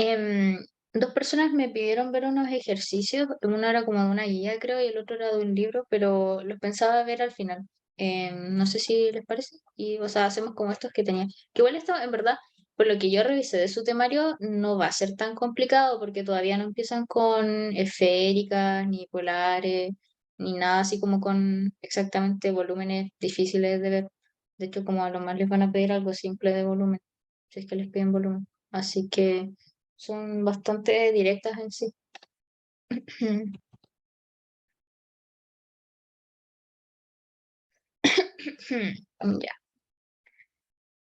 Em, Dos personas me pidieron ver unos ejercicios, uno era como de una guía, creo, y el otro era de un libro, pero los pensaba ver al final. No sé si les parece. Y, o sea, hacemos como estos que tenía. Que igual esto, en verdad, por lo que yo revisé de su temario, no va a ser tan complicado porque todavía no empiezan con esféricas, ni polares, ni nada así como con exactamente volúmenes difíciles de ver. De hecho, como a lo más les van a pedir algo simple de volumen, si es que les piden volumen. Así que son bastante directas en sí. Ya.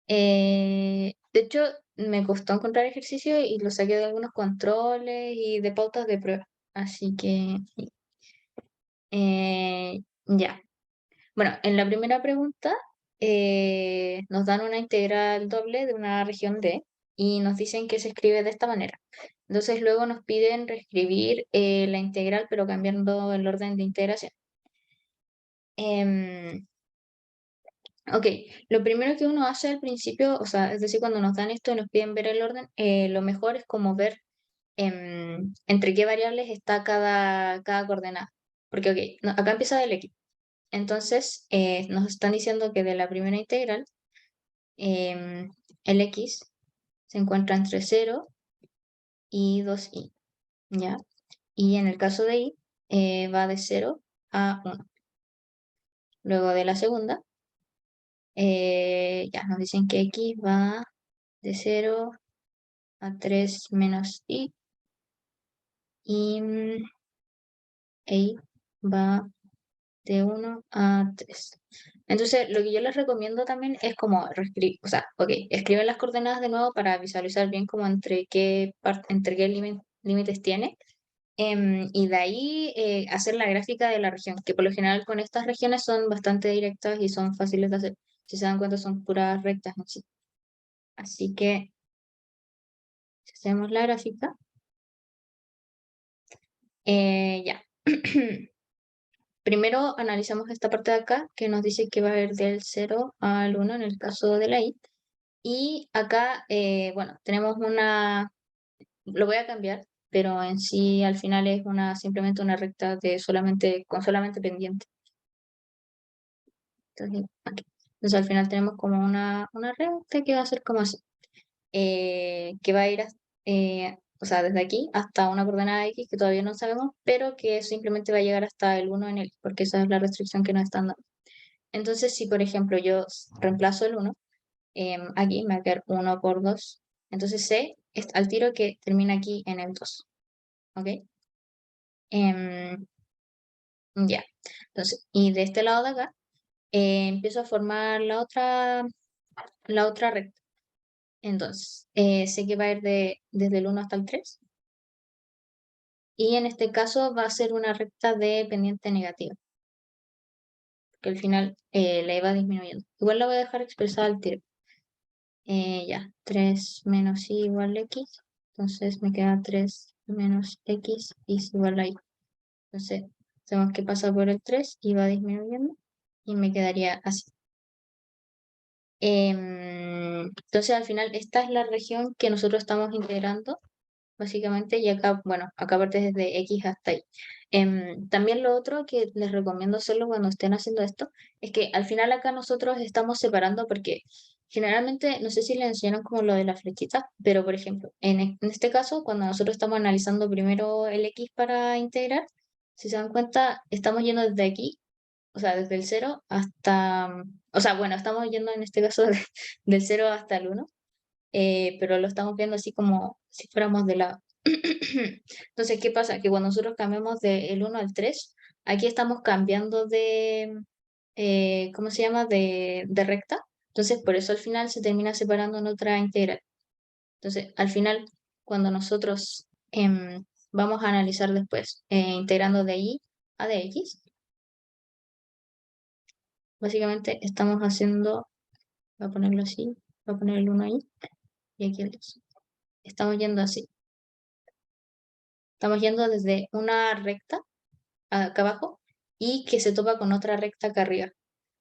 De hecho, me costó encontrar ejercicio y lo saqué de algunos controles y de pautas de prueba. Así que, ya. Bueno, en la primera pregunta nos dan una integral doble de una región D y nos dicen que se escribe de esta manera. Entonces luego nos piden reescribir la integral pero cambiando el orden de integración. Em, Ok, lo primero que uno hace al principio, o sea, es decir, cuando nos dan esto y nos piden ver el orden, lo mejor es como ver entre qué variables está cada coordenada. Porque, ok, acá empieza el x. Entonces, nos están diciendo que de la primera integral, em, el x se encuentra entre 0 y 2i, ¿ya? Y en el caso de y, va de 0 a 1. Luego de la segunda, ya nos dicen que x va de 0 a 3 menos i y y va de 1 a 3. Entonces, lo que yo les recomiendo también es como reescribir, o sea, ok, escriben las coordenadas de nuevo para visualizar bien como entre qué límites tiene. Y de ahí hacer la gráfica de la región, que por lo general con estas regiones son bastante directas y son fáciles de hacer. Si se dan cuenta, son puras rectas en sí. Así que, si hacemos la gráfica, ya. Primero analizamos esta parte de acá que nos dice que va a ir del 0 al 1 en el caso de la i. Y acá, bueno, tenemos lo voy a cambiar, pero en sí al final es simplemente una recta con solamente pendiente. Entonces, aquí. Entonces al final tenemos como una recta que va a ser como así, que va a ir, o sea, desde aquí hasta una coordenada x que todavía no sabemos, pero que simplemente va a llegar hasta el 1 en él, porque esa es la restricción que nos están dando. Entonces, si por ejemplo yo reemplazo el 1, aquí me va a quedar 1 por 2. Entonces sé al tiro que termina aquí en el 2. ¿Ok? Em, ya. Entonces, y de este lado de acá, empiezo a formar la otra recta. Entonces, sé que va a ir desde el 1 hasta el 3. Y en este caso va a ser una recta de pendiente negativa, que al final la iba disminuyendo. Igual la voy a dejar expresada al tiro. Ya, 3 menos y igual a x. Entonces me queda 3 menos x y es igual a y. Entonces, tenemos que pasar por el 3 y va disminuyendo. Y me quedaría así. Entonces, al final, esta es la región que nosotros estamos integrando, básicamente. Y acá, bueno, acá parte desde x hasta y. También lo otro que les recomiendo hacerlo cuando estén haciendo esto es que al final acá nosotros estamos separando porque generalmente, no sé si le enseñaron como lo de la flechita, pero por ejemplo, en este caso, cuando nosotros estamos analizando primero el x para integrar, si se dan cuenta, estamos yendo desde aquí, o sea, desde el 0 hasta, o sea, bueno, estamos yendo en este caso del 0 hasta el 1, pero lo estamos viendo así como si fuéramos de lado. Entonces, ¿qué pasa? Que cuando nosotros cambiamos del 1 al 3, aquí estamos cambiando ¿cómo se llama? De recta. Entonces, por eso al final se termina separando en otra integral. Entonces, al final, cuando nosotros vamos a analizar después, integrando de y a de x, básicamente estamos haciendo, voy a ponerlo así, voy a poner el 1 ahí y aquí el 2. Estamos yendo así. Estamos yendo desde una recta acá abajo y que se topa con otra recta acá arriba.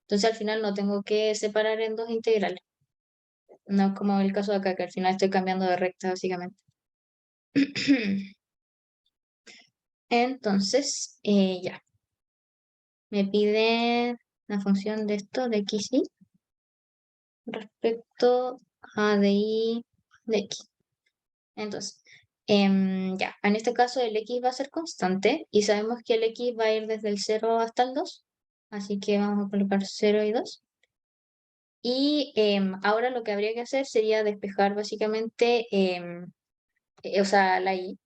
Entonces al final no tengo que separar en dos integrales. No es como el caso de acá, que al final estoy cambiando de recta básicamente. Entonces, ya. Me pide la función de esto, de x, y, respecto a de y de x. Entonces, ya, en este caso el x va a ser constante y sabemos que el x va a ir desde el 0 hasta el 2. Así que vamos a colocar 0 y 2. Y ahora lo que habría que hacer sería despejar básicamente, o sea, la y.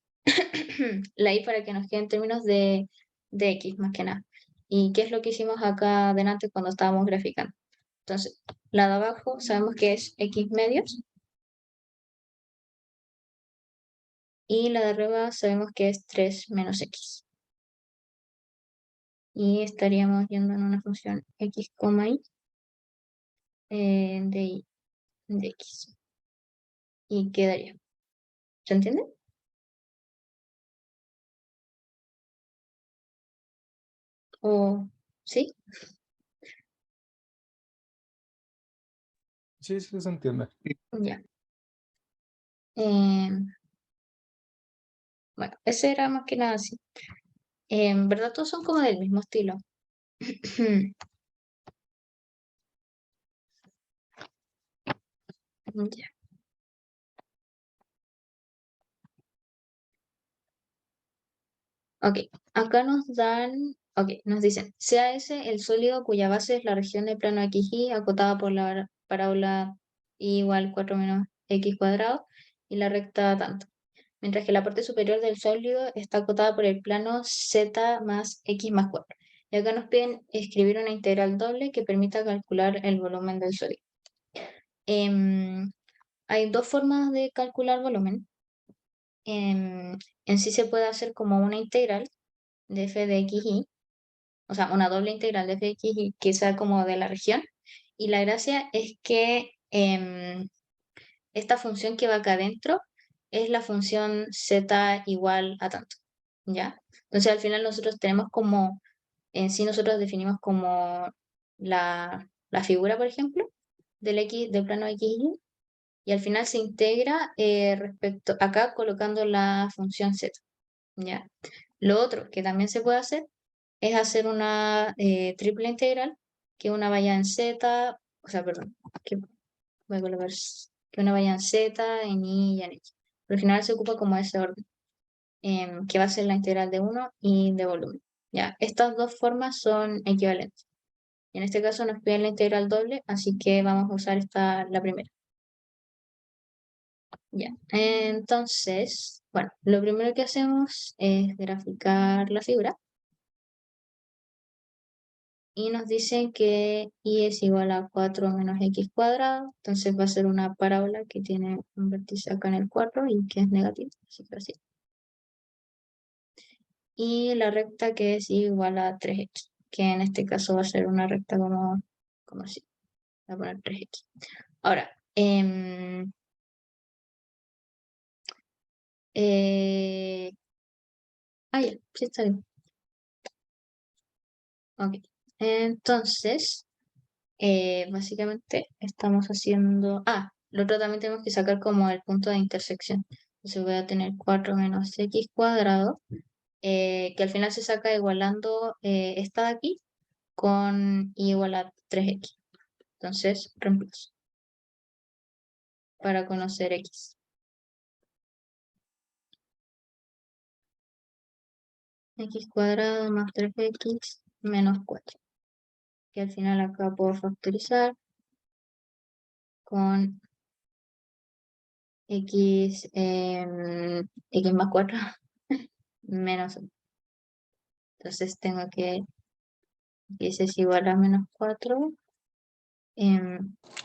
La y para que nos queden términos de x más que nada. ¿Y qué es lo que hicimos acá adelante cuando estábamos graficando? Entonces, la de abajo sabemos que es x medios y la de arriba sabemos que es 3 menos x. Y estaríamos yendo en una función x, y de x. Y quedaría. ¿Se entiende? ¿O sí? Sí, sí se entiende. Ya. Em, bueno, ese era más que nada así. En verdad todos son como del mismo estilo. Ya. Ok, acá nos dicen, sea ese el sólido cuya base es la región de plano XY acotada por la parábola y igual 4 menos x cuadrado y la recta tanto. Mientras que la parte superior del sólido está acotada por el plano z más x más 4. Y acá nos piden escribir una integral doble que permita calcular el volumen del sólido. Hay dos formas de calcular volumen. En sí se puede hacer como una integral de f de x, y, o sea, una doble integral de f de x, y que sea como de la región. Y la gracia es que esta función que va acá adentro es la función z igual a tanto, ¿ya? Entonces al final nosotros tenemos como, en sí nosotros definimos como la figura, por ejemplo, del x, del plano x, y al final se integra respecto acá colocando la función z, ¿ya? Lo otro que también se puede hacer es hacer una triple integral, que una vaya en z, o sea, perdón, que voy a colocar que una vaya en z, en y y en x. Pero al final se ocupa como ese orden, que va a ser la integral de 1 y de volumen. ¿Ya? Estas dos formas son equivalentes. En este caso nos piden la integral doble, así que vamos a usar la primera. Ya, entonces, bueno, lo primero que hacemos es graficar la figura. Y nos dicen que y es igual a 4 menos x cuadrado. Entonces va a ser una parábola que tiene un vértice acá en el 4 y que es negativo. Así que así. Y la recta que es igual a 3x, que en este caso va a ser una recta como así. Voy a poner 3x. Ahora, ya, sí está bien. Ok. Entonces, básicamente estamos haciendo... lo otro también tenemos que sacar como el punto de intersección. Entonces voy a tener 4 menos x cuadrado, que al final se saca igualando esta de aquí con y igual a 3x. Entonces reemplazo para conocer x. X cuadrado más 3x menos 4. Que al final acá puedo factorizar con x, x más 4 menos 1. Entonces tengo que x es igual a menos 4.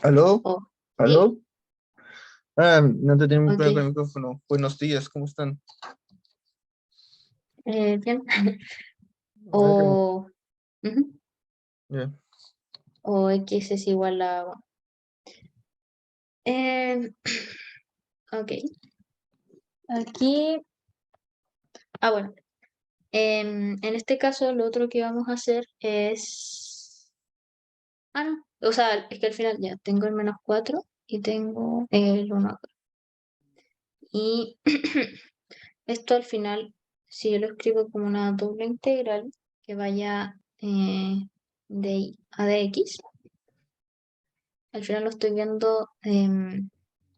¿Aló? O ¿Aló? sí, No te tengo ok. con el micrófono. Buenos días, ¿cómo están? Bien. Ah, qué bueno. O, ujú, Ya. o x es igual a... em, ok. Aquí... bueno. En este caso lo otro que vamos a hacer es... no. O sea, es que al final ya tengo el menos 4 y tengo el 1 acá. Y esto al final, si yo lo escribo como una doble integral que vaya de y a dx, al final lo estoy viendo de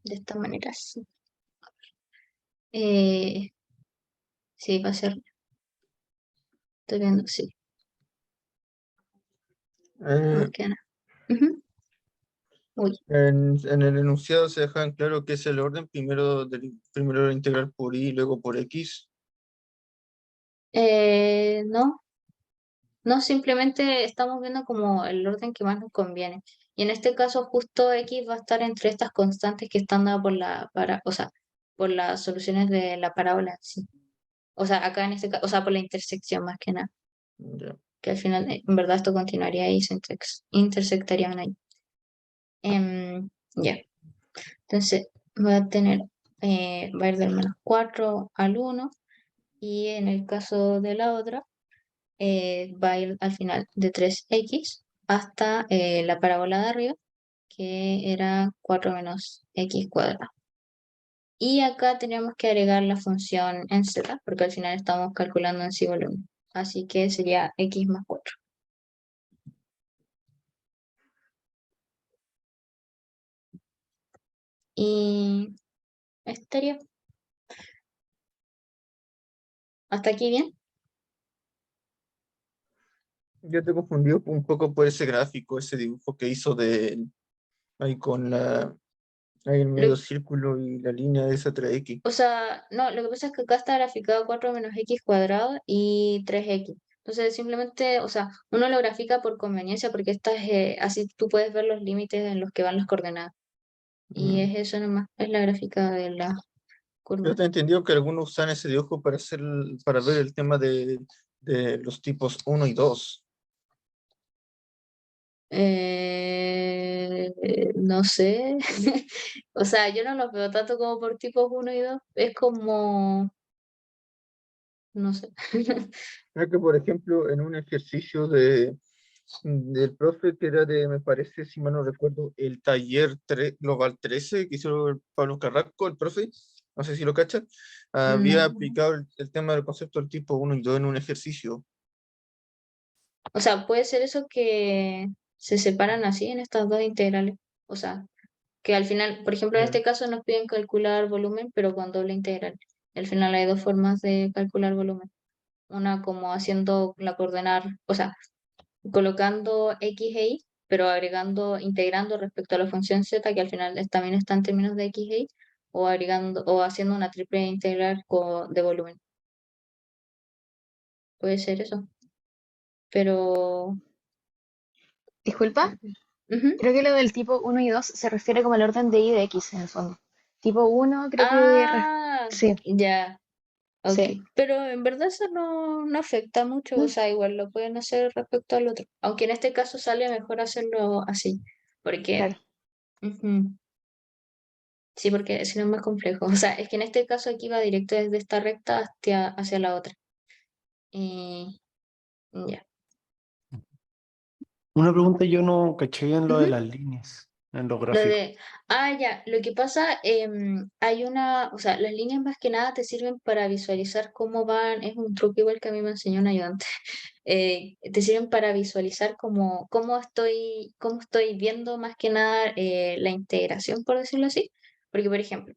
esta manera, sí. Sí, va a ser, estoy viendo, sí, más Eh, que nada. Ujú. Uy, en el enunciado se deja en claro que es el orden primero la integral por y, luego por x. no, no, simplemente estamos viendo como el orden que más nos conviene. Y en este caso, justo x va a estar entre estas constantes que están dadas o sea, por las soluciones de la parábola en sí. O sea, acá en este caso, o sea, por la intersección más que nada. Ya. Que al final, en verdad, esto continuaría ahí, intersectarían ahí. Ya, entonces voy a tener, va a ir del -4 al 1, y en el caso de la otra, va a ir al final de 3x hasta la parábola de arriba, que era 4 menos x cuadrado. Y acá teníamos que agregar la función en z, porque al final estamos calculando en sí volumen. Así que sería x más 4. Y estaría hasta aquí bien. Yo te confundí un poco por ese gráfico, ese dibujo que hizo de ahí con ahí el medio Lo- círculo y la línea de esa 3x. o sea, no, lo que pasa es que acá está graficado 4 menos x cuadrado y 3x. Entonces, simplemente, o sea, uno lo grafica por conveniencia porque así tú puedes ver los límites en los que van las coordenadas. Y Mm. es eso nomás, es la gráfica de la Yo curva. te he entendido que algunos usan ese dibujo para para ver el tema de los tipos uno y 2. No sé. O sea, yo no los veo tanto como por tipos 1 y 2. Es como, no sé. Creo que, por ejemplo, en un ejercicio del profe que era de, me parece, si mal no recuerdo, el taller Global 13 que hizo el Pablo Carrasco, el profe, no sé si lo cacha, había No. aplicado el tema del concepto del tipo uno y 2 en un ejercicio. O sea, puede ser eso que se separan así en estas dos integrales. O sea, que al final, por ejemplo, en Ya. este caso nos piden calcular volumen, pero con doble integral. Al final hay dos formas de calcular volumen. Una como haciendo la coordenada, o sea, colocando x e y, pero integrando respecto a la función z, que al final también está en términos de x e y, o agregando, o haciendo una triple integral de volumen. Puede ser eso. Pero, Disculpa, ujú. creo que lo del tipo uno y 2 se refiere como al orden de y de x en el fondo. Tipo uno creo que... Ah, Sí, ya, ok. sí, Pero en verdad eso no afecta mucho, o mm, sea, igual lo pueden hacer respecto al otro. Aunque en este caso sale mejor hacerlo así, porque, claro. ujú, sí, porque si no es más complejo. O sea, es que en este caso aquí va directo desde esta recta hacia la otra. Y ya. Una pregunta, yo no caché bien lo de Ujú. las líneas en los Lo gráficos. de, ya, lo que pasa, hay o sea, las líneas más que nada te sirven para visualizar cómo van, es un truco igual que a mí me enseñó un ayudante. Te sirven para visualizar cómo estoy viendo más que nada la integración, por decirlo así. Porque, por ejemplo,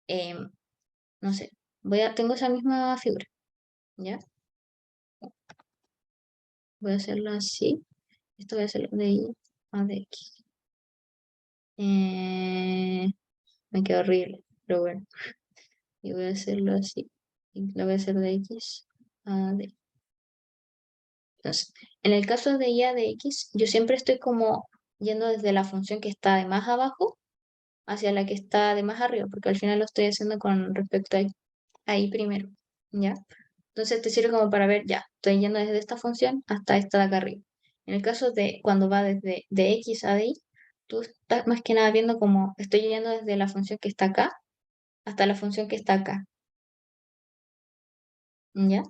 em, no sé, tengo esa misma figura, ¿ya? Voy a hacerlo así. Esto voy a hacerlo de y a de x. Eh, Me quedó horrible, pero bueno. Y voy a hacerlo así. Y lo voy a hacer de x a d. Entonces, en el caso de y a de x, yo siempre estoy como yendo desde la función que está de más abajo hacia la que está de más arriba, porque al final lo estoy haciendo con respecto a ahí primero, ¿ya? Entonces te sirve como para ver, ya, estoy yendo desde esta función hasta esta de acá arriba. En el caso de cuando va desde de x a de y, tú estás más que nada viendo como estoy yendo desde la función que está acá hasta la función que está acá, ¿ya?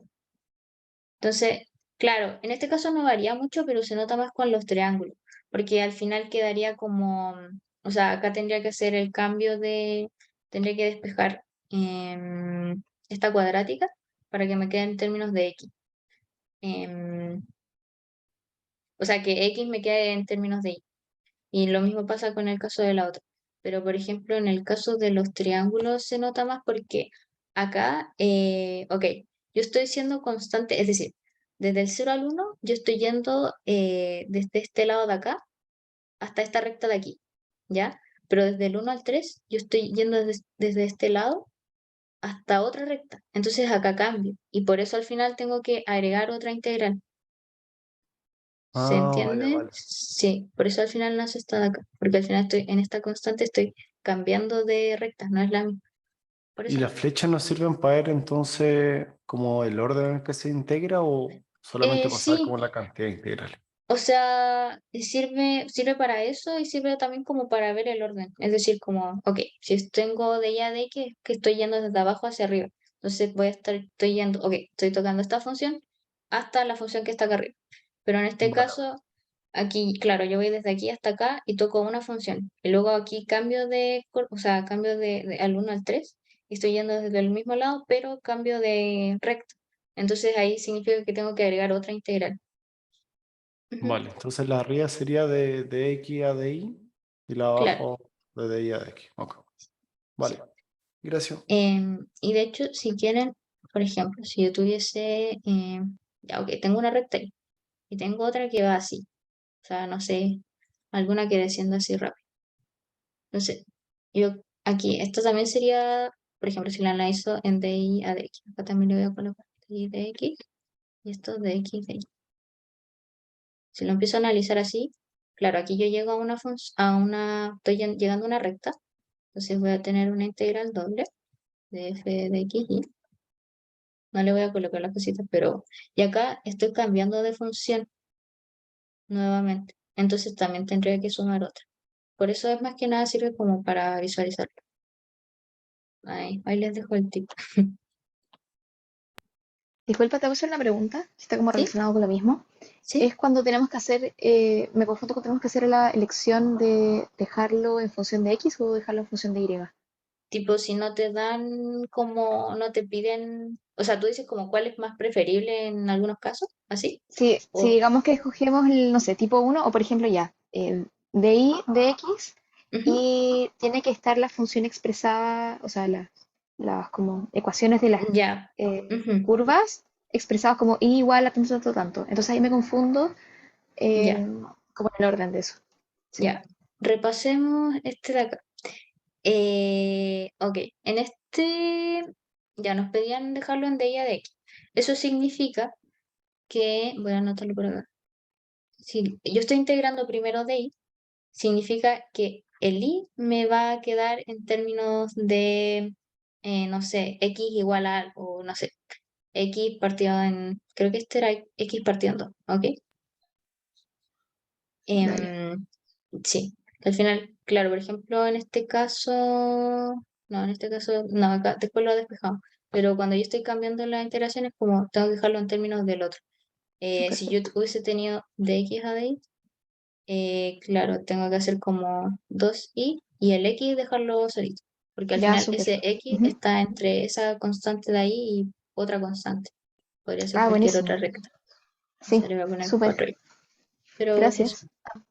Entonces, claro, en este caso no varía mucho, pero se nota más con los triángulos, porque al final quedaría como, o sea, acá tendría que hacer el cambio tendría que despejar esta cuadrática para que me quede en términos de X. Em, o sea, que X me quede en términos de Y. Y lo mismo pasa con el caso de la otra. Pero, por ejemplo, en el caso de los triángulos se nota más porque acá, ok, yo estoy siendo constante, es decir, desde el 0 al 1, yo estoy yendo desde este lado de acá hasta esta recta de aquí, ¿ya? Pero desde el 1 al 3, yo estoy yendo desde este lado hasta otra recta. Entonces acá cambio. Y por eso al final tengo que agregar otra integral. ¿Se Ah, vale, entiende? vale. Sí, por eso al final nace esta de acá, porque al final estoy en esta constante, estoy cambiando de recta, no es la misma. Por ¿Y eso. las flechas nos sirven para ver entonces como el orden en el que se integra o solamente para saber Sí, como la cantidad integral? o sea, sirve para eso y sirve también como para ver el orden. Es decir, como, ok, si tengo de Y a de X, que estoy yendo desde abajo hacia arriba. Entonces estoy yendo, ok, estoy tocando esta función hasta la función que está acá arriba. Pero en este Vale. caso, aquí, claro, yo voy desde aquí hasta acá y toco una función. Y luego aquí cambio o sea, cambio al 1 al 3 y estoy yendo desde el mismo lado, pero cambio de recta. Entonces ahí significa que tengo que agregar otra integral. Ujú. Vale, entonces la arriba sería de X a de Y y la Claro, abajo de Y a de X. Ok, sí. vale. Gracias. Y de hecho, si quieren, por ejemplo, si yo tuviese, ya, ok, tengo una recta ahí, y tengo otra que va así, o sea, no sé, alguna que descienda así rápido. Entonces, yo aquí, esto también sería, por ejemplo, si la analizo en DI a DX, acá también le voy a colocar DI de X, y esto de X de Y. Si lo empiezo a analizar así, claro, aquí yo llego a una estoy llegando a una recta, entonces voy a tener una integral doble de f de X y no le voy a colocar las cositas, pero y acá estoy cambiando de función nuevamente. Entonces también tendría que sumar otra. Por eso es más que nada sirve como para visualizarlo. Ahí les dejo el tip. Disculpa, te voy a hacer una pregunta, que está como ¿Sí? relacionado con lo mismo. ¿Sí? Es cuando tenemos que hacer, me confundo cuando tenemos que hacer la elección de dejarlo en función de X o dejarlo en función de Y. Tipo, si no te dan como, no te piden, o sea, tú dices como cuál es más preferible en algunos casos, ¿así? Si O, digamos que escogemos el, no sé, tipo uno o por ejemplo ya, de Y de X ujú, y tiene que estar la función expresada, o sea, las como ecuaciones de las ya. Ujú, curvas expresadas como Y igual a tanto, tanto, tanto. Entonces ahí me confundo ya, como en el orden de eso. Sí. ya. Repasemos este de acá. Ok, en este ya nos pedían dejarlo en DI a DX. Eso significa que, voy a anotarlo por acá. Si yo estoy integrando primero DI, significa que el I me va a quedar en términos de, no sé, X igual a, o no sé, X partido en, creo que este era X partido en 2, ¿ok? Dale. Em, sí, al final, claro, por ejemplo, en este caso, no, en este caso, no, acá después lo despejamos, pero cuando yo estoy cambiando las integraciones, como tengo que dejarlo en términos del otro. Si yo Perfecto. hubiese tenido de X a de Y, claro, tengo que hacer como 2i y el X dejarlo solito, porque al Ya, final súper. ese X Ujú. está entre esa constante de ahí y otra constante. Podría ser Ah, cualquier otra buenísimo. recta. Sí, Se le va a poner súper. 4i. Pero eso. Gracias.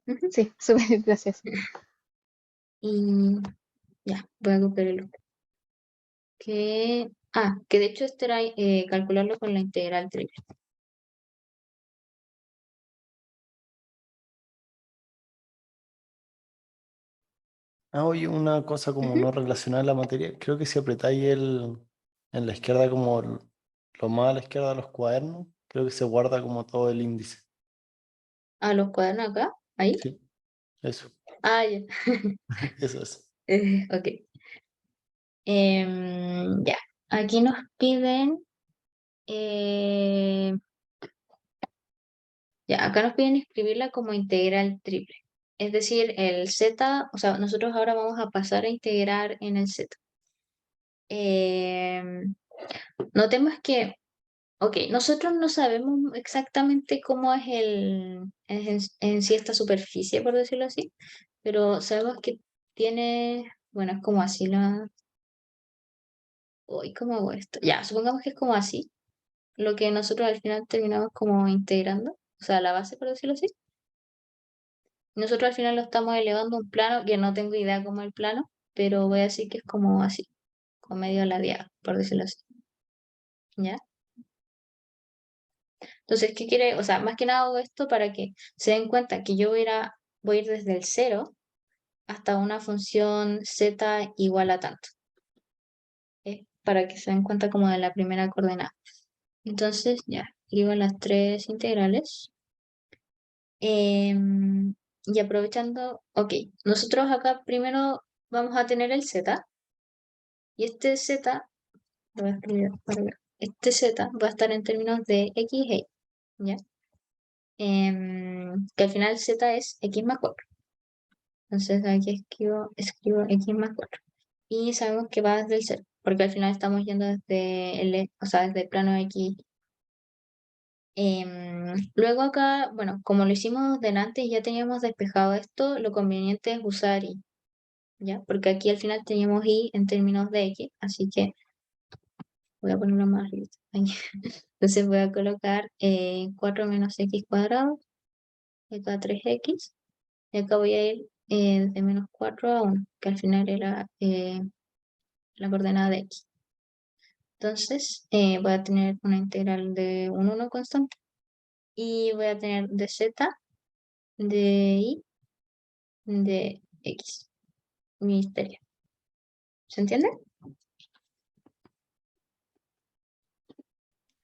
Ujú. Sí, súper, gracias. Y ya, voy a copiar el otro. Que de hecho este era calcularlo con la integral triple. Ah, oye, una cosa como Ujú. no relacionada a la materia. Creo que si apretáis en la izquierda como lo más a la izquierda de los cuadernos, creo que se guarda como todo el índice. A los cuadernos acá, ahí. Sí, eso. Ah, ya. Eso es. Ok. Ya. Aquí nos piden. eh, Ya, acá nos piden escribirla como integral triple. Es decir, el z, o sea, nosotros ahora vamos a pasar a integrar en el z. Em, Notemos que, ok, nosotros no sabemos exactamente cómo es en sí esta superficie, por decirlo así, pero sabemos que tiene, bueno, es como así Uy, ¿cómo hago esto? Ya, supongamos que es como así, lo que nosotros al final terminamos como integrando, o sea, la base, por decirlo así. Nosotros al final lo estamos elevando a un plano que no tengo idea cómo es el plano, pero voy a decir que es como así, como medio ladeado, por decirlo así. ¿Ya? Entonces, ¿qué quiere? O sea, más que nada hago esto para que se den cuenta que yo voy a ir desde el cero hasta una función z igual a tanto. Para que se den cuenta como de la primera coordenada. Entonces, ya, escribo las tres integrales. Y aprovechando, ok, nosotros acá primero vamos a tener el z, y este z, lo voy a escribir para ver, este z va a estar en términos de x e y, ¿ya? Que al final z es x más 4. Entonces aquí escribo x más 4. Y sabemos que va desde el 0, porque al final estamos yendo desde o sea, desde el plano x. Luego acá, bueno, como lo hicimos delante y ya teníamos despejado esto, lo conveniente es usar y, ¿ya? Porque aquí al final teníamos y en términos de x, así que voy a ponerlo más arriba. Ahí. Entonces voy a colocar 4 menos x cuadrado, y acá 3x, y acá voy a ir de menos 4 a 1, que al final era la coordenada de x. Entonces voy a tener una integral de un 1 constante, y voy a tener de z, de y, de x. Mi historia. ¿Se entiende?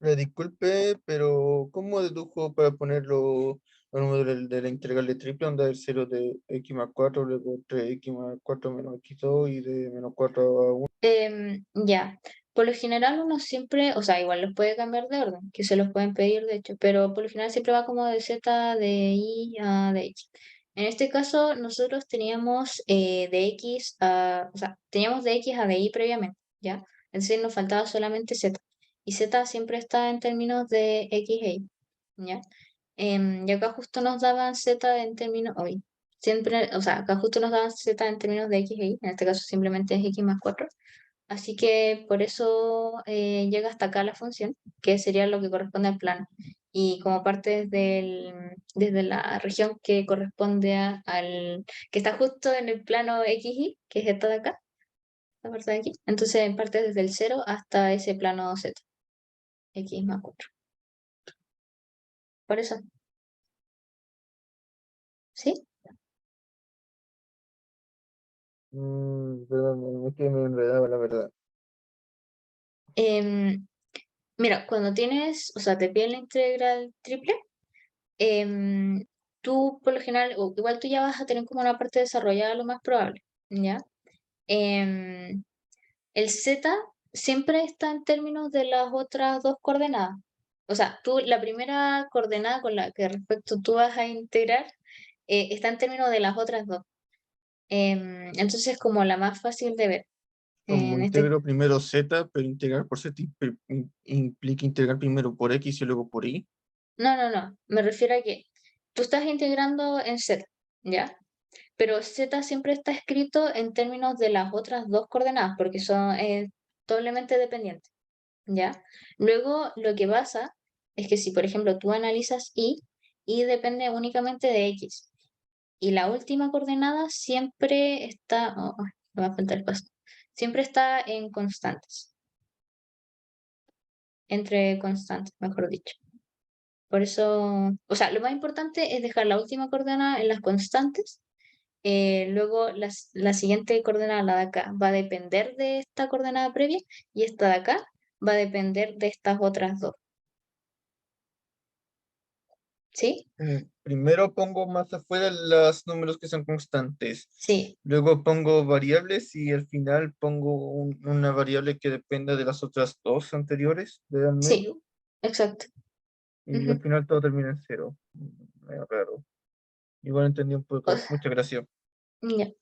Disculpe, pero ¿cómo dedujo para ponerlo al número de la integral de triple, onda del 0 de x más 4, luego 3x más 4 menos x2 y de menos 4 a 1? Ya. Por lo general uno siempre, o sea, igual los puede cambiar de orden, que se los pueden pedir de hecho, pero por lo general siempre va como de z, de y a de x. En este caso nosotros teníamos de x a, o sea, teníamos de x a de y previamente, ¿ya? Es decir, nos faltaba solamente z. Y z siempre está en términos de x e y, ¿ya? Y acá justo nos daban z en términos, hoy, siempre, o sea, acá justo nos daban z en términos de x e y, en este caso simplemente es x más 4. Así que por eso llega hasta acá la función, que sería lo que corresponde al plano. Y como parte desde la región que corresponde que está justo en el plano XY, que es esta de acá, la parte de aquí. Entonces parte desde el 0 hasta ese plano Z, X más 4. Por eso, ¿sí? Perdón, es que me enredaba, la verdad. Em, Mira, cuando tienes, o sea, te piden la integral triple, em, tú por lo general, o igual tú ya vas a tener como una parte desarrollada lo más probable, ¿ya? Em, el z siempre está en términos de las otras dos coordenadas. O sea, la primera coordenada con la que respecto tú vas a integrar está en términos de las otras dos. Entonces es como la más fácil de ver. Como En este, integro primero z, pero integrar por z implica integrar primero por x y luego por y. no. Me refiero a que tú estás integrando en z, ¿ya? Pero z siempre está escrito en términos de las otras dos coordenadas, porque son doblemente dependientes, ¿ya? Luego, lo que pasa es que si, por ejemplo, tú analizas y depende únicamente de x. Y la última coordenada siempre está, me va a faltar el paso, siempre está en constantes, entre constantes, mejor dicho. Por eso, o sea, lo más importante es dejar la última coordenada en las constantes. Luego la siguiente coordenada, la de acá, va a depender de esta coordenada previa, y esta de acá va a depender de estas otras dos. ¿Sí? Primero pongo más afuera los números que son constantes. Sí, Luego pongo variables y al final pongo una variable que dependa de las otras dos anteriores de al sí, medio. exacto. Y al Ujú. final todo termina en cero. Medio raro. Igual entendí un O poco. sea, Muchas gracias. ya,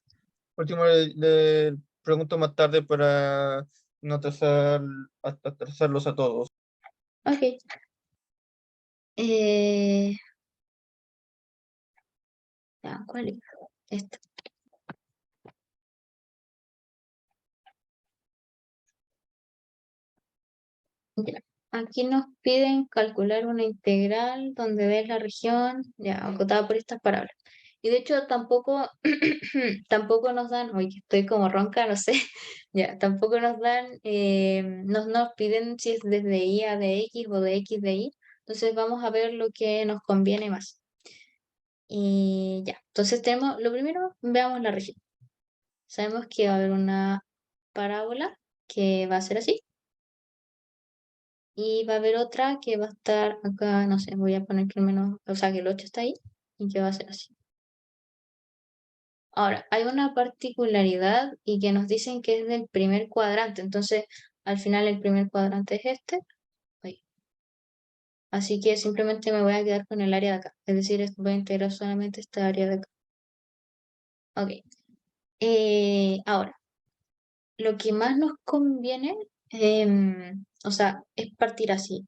Último, le pregunto más tarde para no atrasarlos a todos. ok. Eh, ya, ¿cuál es? Esta. Ya. Aquí nos piden calcular una integral donde ves la región ya acotada por estas parábolas. Y de hecho tampoco, tampoco nos dan, oye, estoy como ronca, no sé, ya, tampoco nos dan, nos piden si es desde y a de x o de x de y. Entonces vamos a ver lo que nos conviene más. Y ya, entonces tenemos, lo primero, veamos la región. Sabemos que va a haber una parábola que va a ser así. Y va a haber otra que va a estar acá, no sé, voy a poner que al menos, o sea, que el 8 está ahí y que va a ser así. Ahora, hay una particularidad y que nos dicen que es del primer cuadrante, entonces al final el primer cuadrante es este. Ahí. Así que simplemente me voy a quedar con el área de acá, es decir, voy a integrar solamente esta área de acá. Ok. Ahora, lo que más nos conviene, o sea, es partir así.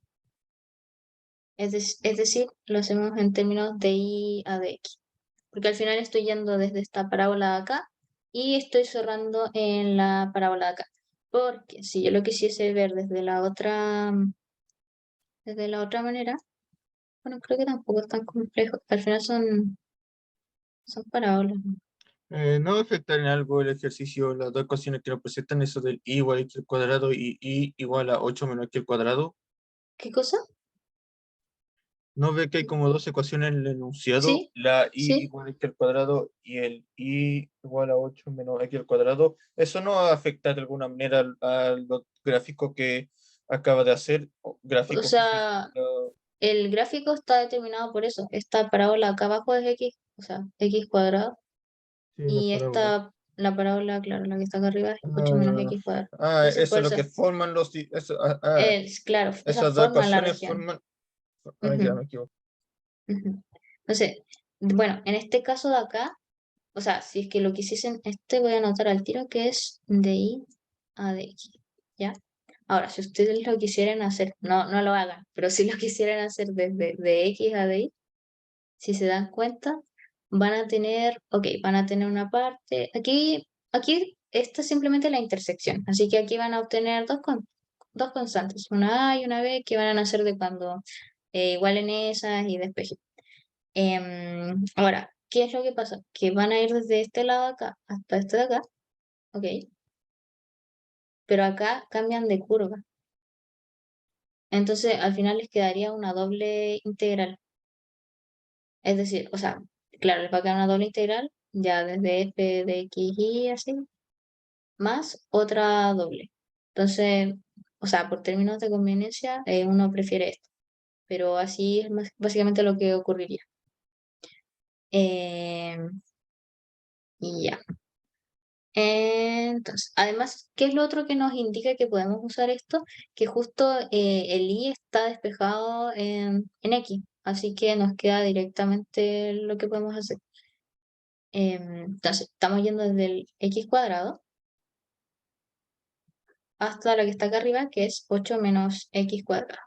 Es decir, lo hacemos en términos de y a de x. Porque al final estoy yendo desde esta parábola de acá y estoy cerrando en la parábola de acá. Porque si yo lo quisiese ver desde la otra manera, bueno, creo que tampoco es tan complejo. Al final son parábolas, ¿no? ¿No afecta en algo el ejercicio las dos ecuaciones que nos presentan, eso del y igual a x al cuadrado y y igual a 8 menos x al cuadrado? ¿Qué cosa? ¿No ve que hay como dos ecuaciones en el enunciado? Sí, La y sí. igual a x al cuadrado y el y igual a 8 menos x al cuadrado. ¿Eso no afecta de alguna manera a los gráficos que acaba de hacer? O Gráficos físicos. sea, el gráfico está determinado por eso. Esta parábola acá abajo es x, o sea, x cuadrado. Sí, la Y parábola. la parábola, claro, la que está acá arriba es 8 menos x cuadrado. Entonces, Eso por es lo eso, que forman claro, esas esas dos forman la ecuaciones región. forman. Ya Ujú, me equivoco. ujú. Entonces, bueno, en este caso de acá, o sea, si es que lo quisiesen, voy a anotar al tiro que es de y a de x, ¿ya? Ahora, si ustedes lo quisieran hacer, no lo hagan, pero si lo quisieran hacer desde de x a de y, si se dan cuenta, van a tener una parte, aquí esta es simplemente la intersección, así que aquí van a obtener dos constantes, una a y una b, que van a nacer de cuando igualen esas y despejen. Ahora, ¿qué es lo que pasa? Que van a ir desde este lado de acá hasta este de acá, ok, pero acá cambian de curva. Entonces, al final les quedaría una doble integral. Es decir, o sea, claro, les va a quedar una doble integral, ya desde f de x y así, más otra doble. Entonces, o sea, por términos de conveniencia, uno prefiere esto. Pero así es básicamente lo que ocurriría. Eh, y ya. Entonces, además, ¿qué es lo otro que nos indica que podemos usar esto? Que justo el i está despejado en x, así que nos queda directamente lo que podemos hacer. Entonces, estamos yendo desde el x cuadrado hasta la que está acá arriba, que es 8 menos x cuadrado.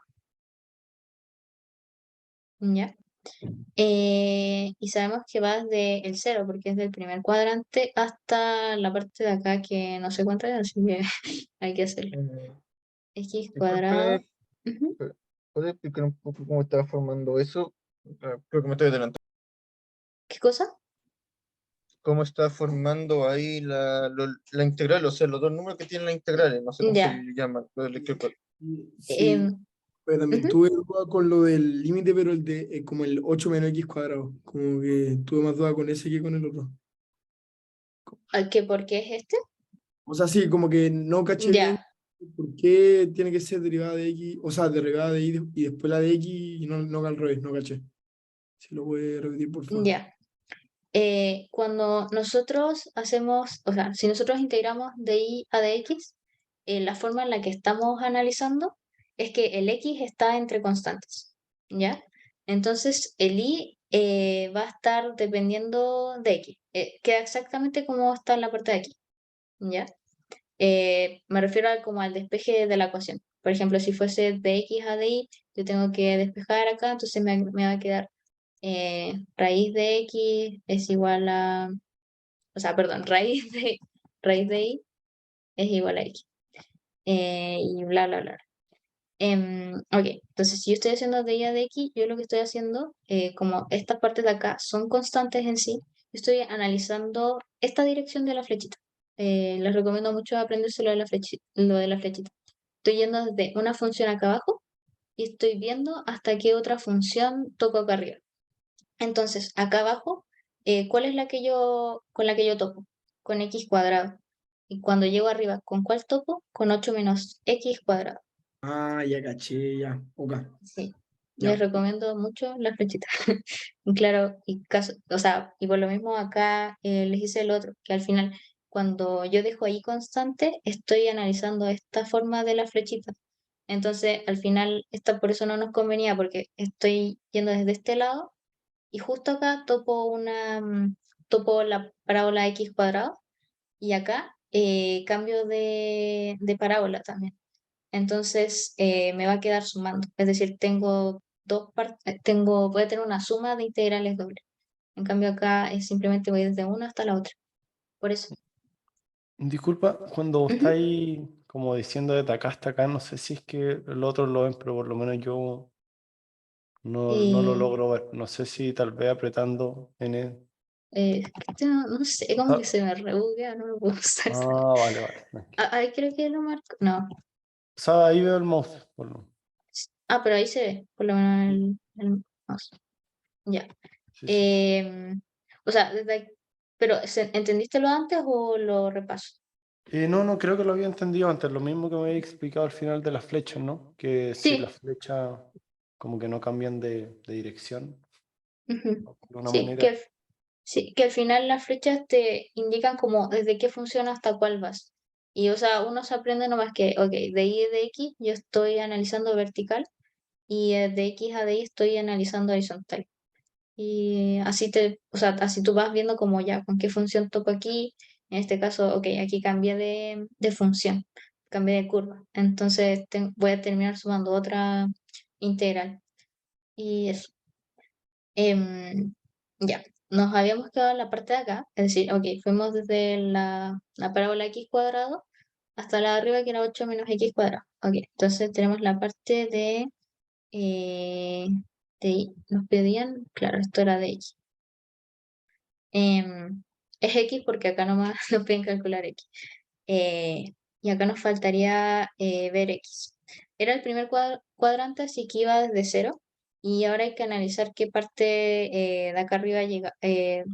¿Ya? Y sabemos que va desde el 0, porque es del primer cuadrante hasta la parte de acá que no sé cuánto es, así que hay que hacerlo. Eh, X cuadrado. Disculpe, Ujú. ¿puede explicar un poco cómo está formando eso? Creo que me estoy adelantando. ¿Qué cosa? ¿Cómo está formando ahí la integral? O sea, los dos números que tienen la integral, no sé cómo se Ya. llaman. Sí, em, pero también Ujú. tuve duda con lo del límite, pero el de como el 8 menos x cuadrado. Como que tuve más duda con ese que con el otro. ¿Por qué es este? O sea, sí, como que no caché bien Ya, por qué tiene que ser derivada de x, o sea, derivada de y, y después la de x y no al revés, no caché. Si lo puede repetir, por favor. ya. Cuando nosotros hacemos, o sea, si nosotros integramos de y a de x, la forma en la que estamos analizando es que el x está entre constantes, ¿ya? Entonces el y va a estar dependiendo de x. Queda exactamente como está en la parte de aquí, ¿ya? Me refiero como al despeje de la ecuación. Por ejemplo, si fuese de x a de y, yo tengo que despejar acá, entonces me va a quedar raíz de x es igual a, o sea, perdón, raíz de y es igual a x. Y bla, bla, bla. Ok, entonces si yo estoy haciendo de y a de x, yo lo que estoy haciendo, como estas partes de acá son constantes en sí, estoy analizando esta dirección de la flechita. Les recomiendo mucho aprenderse lo de la flechita. Estoy yendo desde una función acá abajo y estoy viendo hasta qué otra función toco acá arriba. Entonces, acá abajo, ¿cuál es con la que yo topo? Con x cuadrado. Y cuando llego arriba, ¿con cuál topo? Con 8 menos x cuadrado. Ah, ya caché, ya. Ok, Sí, les ya. recomiendo mucho la flechita. Claro, y caso, o sea, y por lo mismo acá les hice el otro, que al final, cuando yo dejo ahí constante, estoy analizando esta forma de la flechita. Entonces, al final, esta por eso no nos convenía, porque estoy yendo desde este lado y justo acá topo la parábola x cuadrado y acá cambio de parábola también. Entonces me va a quedar sumando. Es decir, tengo voy a tener una suma de integrales doble. En cambio acá simplemente voy desde una hasta la otra. Por eso. Disculpa, cuando Ujú. estáis como diciendo de acá hasta acá, no sé si es que los otros lo ven, pero por lo menos yo no lo Eh, logro ver. No sé si tal vez apretando en el... no sé, como que Ah, se me rebuguea, no lo puedo usar. vale, vale. Tranquilo. Ahí creo que lo marco. No. O sea, ahí veo el mouse. Pero ahí se ve, por lo menos el mouse. Ya. Sí, sí. Em, o sea, pero ¿entendiste lo antes o lo repaso? No, creo que lo había entendido antes. Lo mismo que me había explicado al final de las flechas, ¿no? Que si Sí. las flechas como que no cambian de dirección Ujú. de una Sí, manera. sí, que al final las flechas te indican como desde qué función hasta cuál vas. Y o sea, uno se aprende nomás que, ok, de y de x yo estoy analizando vertical y de x a de y estoy analizando horizontal. Y o sea, así tú vas viendo como ya con qué función toco aquí. En este caso, ok, aquí cambié de función, cambié de curva. Entonces voy a terminar sumando otra integral. Y eso. Ya, nos habíamos quedado en la parte de acá, es decir, ok, fuimos desde la parábola x cuadrado hasta la de arriba que era 8 menos x cuadrado. Ok, entonces tenemos la parte eh, de y. Nos pedían, claro, esto era de x. Es x porque acá nomás nos piden calcular x. Eh, y acá nos faltaría ver x. Era el primer cuadrante, así que iba desde cero. Y ahora hay que analizar qué parte de acá arriba llega,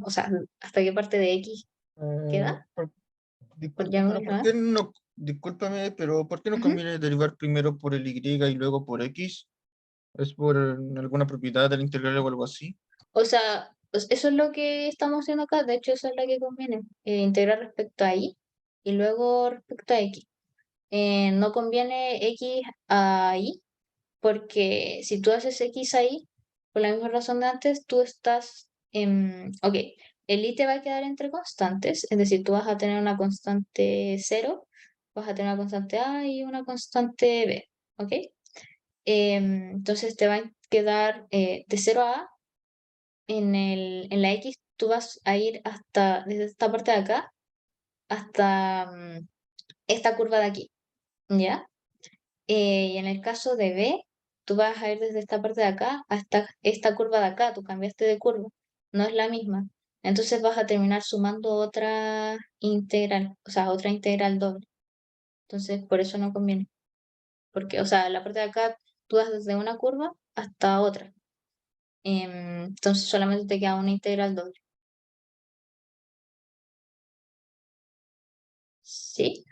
o sea, hasta qué parte de x Eh, queda. por- pero Llamémoslo, ¿por ¿eh? qué no? Discúlpame, pero ¿por qué no Ujú. conviene derivar primero por el y y luego por x? ¿Es por alguna propiedad del integral o algo así? O sea, pues eso es lo que estamos haciendo acá. De hecho, eso es lo que conviene. Integrar respecto a y y luego respecto a x. No conviene x a y porque si tú haces x ahí, por la misma razón de antes, tú estás ok, el i te va a quedar entre constantes, es decir, tú vas a tener una constante cero, vas a tener una constante a y una constante b, ¿ok? Entonces te va a quedar de cero a en la x, tú vas a ir desde esta parte de acá, hasta esta curva de aquí, ¿ya? Y en el caso de B, tú vas a ir desde esta parte de acá hasta esta curva de acá, tú cambiaste de curva, no es la misma. Entonces vas a terminar sumando otra integral, o sea, otra integral doble. Entonces, por eso no conviene. Porque, o sea, la parte de acá, tú vas desde una curva hasta otra. Entonces solamente te queda una integral doble. ¿Sí?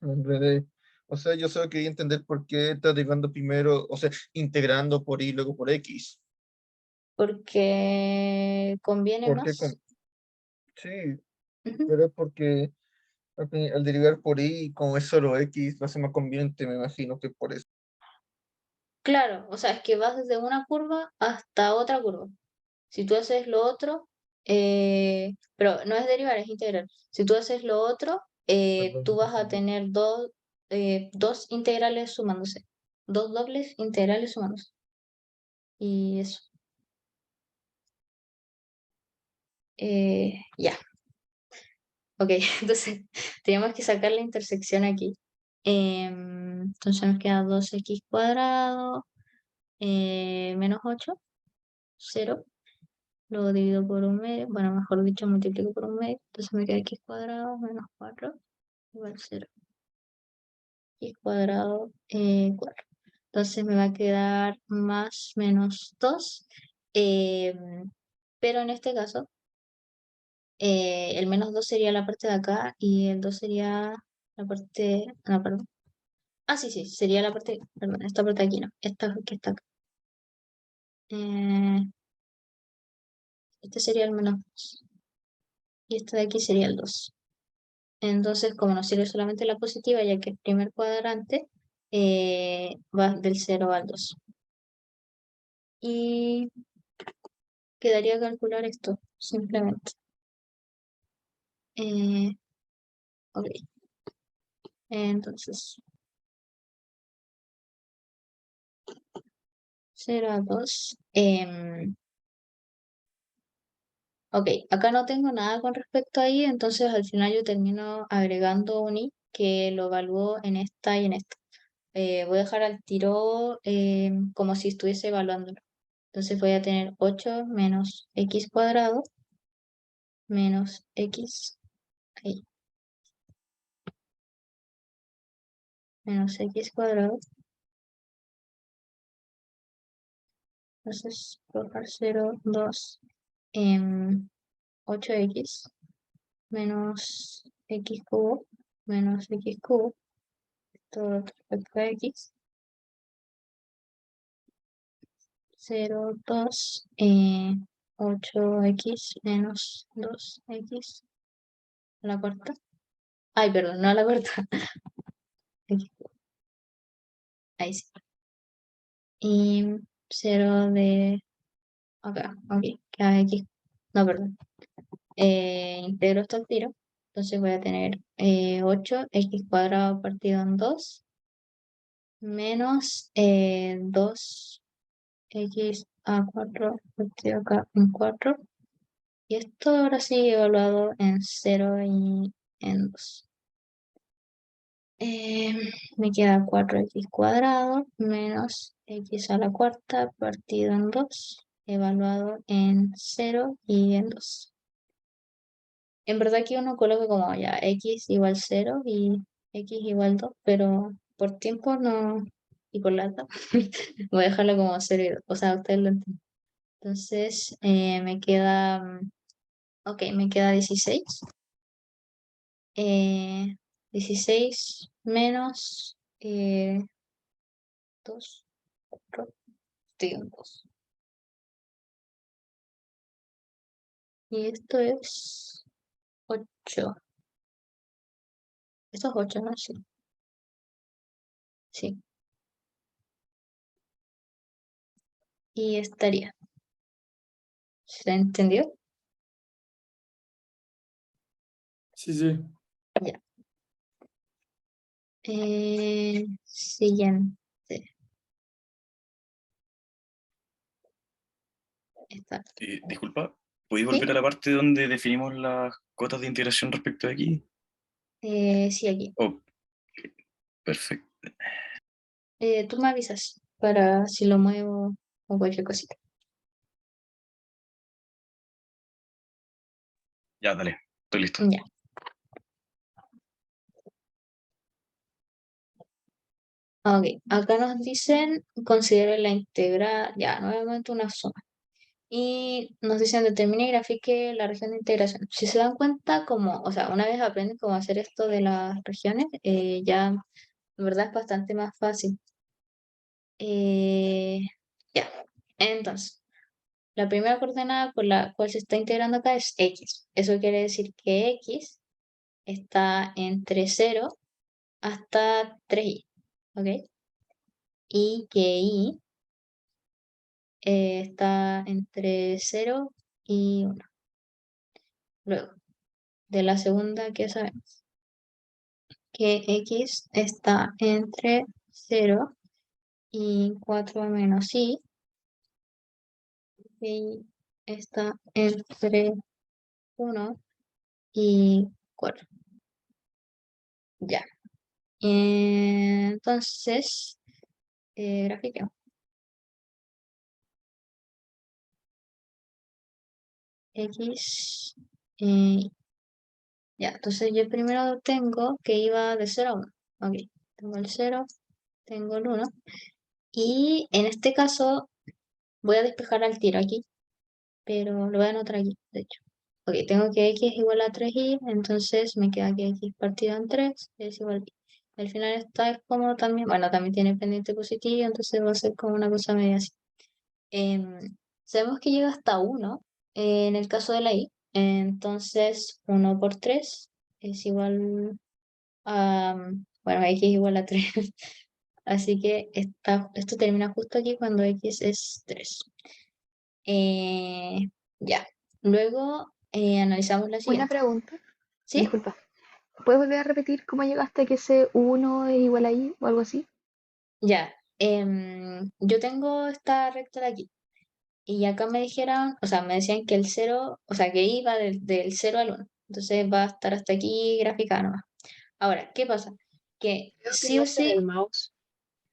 Me enredé. O sea, yo solo quería entender por qué estás derivando primero, o sea, integrando por y luego por x. Porque conviene Porque más. sí, Ujú. pero es porque al derivar por y, como es solo x, lo hace más conveniente, me imagino que por eso. Claro, o sea, es que vas desde una curva hasta otra curva. Si tú haces lo otro, pero no es derivar, es integrar. Si tú haces lo otro, Perdón, tú vas a tener dos integrales sumándose, dos dobles integrales sumándose. Y eso. Ya. Ok, entonces tenemos que sacar la intersección aquí. Entonces nos queda 2x cuadrado menos 8, 0. Luego divido por un medio, bueno, mejor dicho, multiplico por un medio. Entonces me queda x cuadrado menos 4 igual 0. X cuadrado 4. Entonces me va a quedar más menos 2. Pero en este caso, el menos 2 sería la parte de acá y el 2 sería la parte... No, perdón. Ah, sí, sí, sería la parte... Perdón, esta parte de aquí no. Esta que está acá. Este sería el menos 2. Y esta de aquí sería el 2. Entonces, como nos sirve solamente la positiva, ya que el primer cuadrante va del 0 al 2. Y quedaría calcular esto, simplemente. Ok, entonces 0 a 2. Ok, acá no tengo nada con respecto a i, entonces al final yo termino agregando un i que lo evalúo en esta y en esta. Voy a dejar al tiro como si estuviese evaluándolo. Entonces voy a tener 8 menos x cuadrado menos x, ahí, menos x cuadrado. Entonces, colocar 0, 2, 8x menos x cubo menos x cubo, todo respecto a x, 0, 2, 8x menos 2x a la cuarta. Ay, perdón, no a la cuarta. X cubo. Ahí sí. Y 0 de acá, ok, queda x. No, perdón. Integro esto al tiro. Entonces voy a tener 8x cuadrado partido en 2 menos 2x a 4 partido acá en 4. Y esto ahora sí evaluado en 0 y en 2. Me queda 4x cuadrado menos x a la cuarta partido en 2, evaluado en 0 y en 2. En verdad aquí uno coloca como ya x igual 0 y x igual 2, pero por tiempo no, y por lata, voy a dejarlo como 0 y 2, o sea, ustedes lo entienden. Entonces me queda, ok, me queda 16. 16 menos 2, 4, digo 2. Y esto es 8. Esto es 8, ¿no? Sí. Sí. Y estaría. ¿Se entendió? Sí, sí. Ya. Siguiente. Esta. Disculpa, ¿podéis ¿Sí? volver a la parte donde definimos las cotas de integración respecto de aquí? Sí, aquí. Oh, perfecto. Tú me avisas para si lo muevo o cualquier cosita. Ya, dale, estoy listo. Ya. Ok, acá nos dicen considere la integrada, ya, nuevamente una suma. Y nos dicen determine y grafique la región de integración. Si se dan cuenta, como, o sea, una vez aprenden cómo hacer esto de las regiones, ya en verdad es bastante más fácil. Ya, entonces, la primera coordenada por la cual se está integrando acá es x. Eso quiere decir que x está entre 0 hasta 3i, ¿ok? Y que y está entre 0 y 1. Luego, de la segunda, ¿qué sabemos? Que x está entre 0 y 4 menos y está entre 1 y 4. Ya. Entonces, grafiquemos. X. Ya, entonces yo primero tengo que iba de 0 a 1. Ok, tengo el 0, tengo el 1. Y en este caso voy a despejar al tiro aquí, pero lo voy a anotar aquí, de hecho. Ok, tengo que x es igual a 3y, entonces me queda que x partido en 3 es igual a y. Al final esta es como también, bueno, también tiene pendiente positivo, entonces va a ser como una cosa media así. Sabemos que llega hasta 1 en el caso de la y, entonces 1 por 3 es igual a, bueno, x es igual a 3. Así que esto termina justo aquí cuando x es 3. Ya. Luego analizamos la Una siguiente. pregunta, ¿Sí? disculpa. ¿Puedes volver a repetir cómo llegaste a que ese 1 es igual a y o algo así? Ya. Yo tengo esta recta de aquí. Y acá me dijeron, o sea, me decían que el 0, o sea, que iba del 0 al 1. Entonces va a estar hasta aquí graficada nomás. Ahora, ¿qué pasa? Que Creo que sí o no se ve sí. el mouse.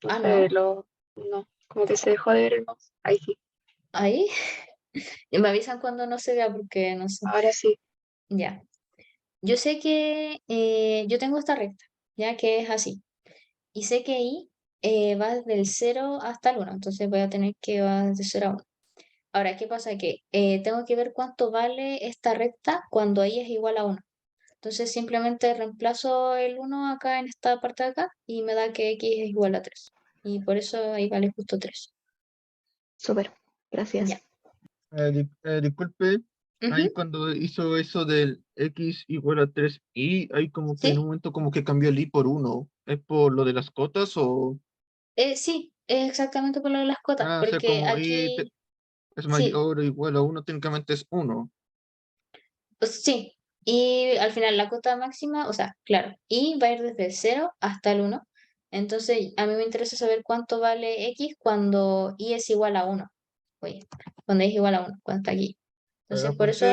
No Ah, se ve no. no, como que se dejó de ver el mouse. Ahí sí, Ahí. Y me avisan cuando no se vea porque no sé. ahora sí. Ya. Yo sé que yo tengo esta recta, ya que es así. Y sé que I va desde el 0 hasta el 1, entonces voy a tener que va desde 0 a 1. Ahora, ¿qué pasa? Que tengo que ver cuánto vale esta recta cuando I es igual a 1. Entonces simplemente reemplazo el 1 acá en esta parte de acá y me da que X es igual a 3. Y por eso ahí vale justo 3. Súper, Ya. gracias. Disculpe, ahí Ujú. cuando hizo eso del x igual a 3 y ahí como que en un ¿Sí? momento como que cambió el i por 1. ¿Es por lo de las cotas o...? Sí, es exactamente por lo de las cotas, Ah, o sea, porque como aquí, es sí, mayor o igual a 1, técnicamente es 1. pues sí, y al final la cota máxima, o sea, claro, y va a ir desde el 0 hasta el 1. Entonces, a mí me interesa saber cuánto vale x cuando y es igual a 1. Oye, cuando y es igual a 1, cuando está aquí. Entonces, Pero por eso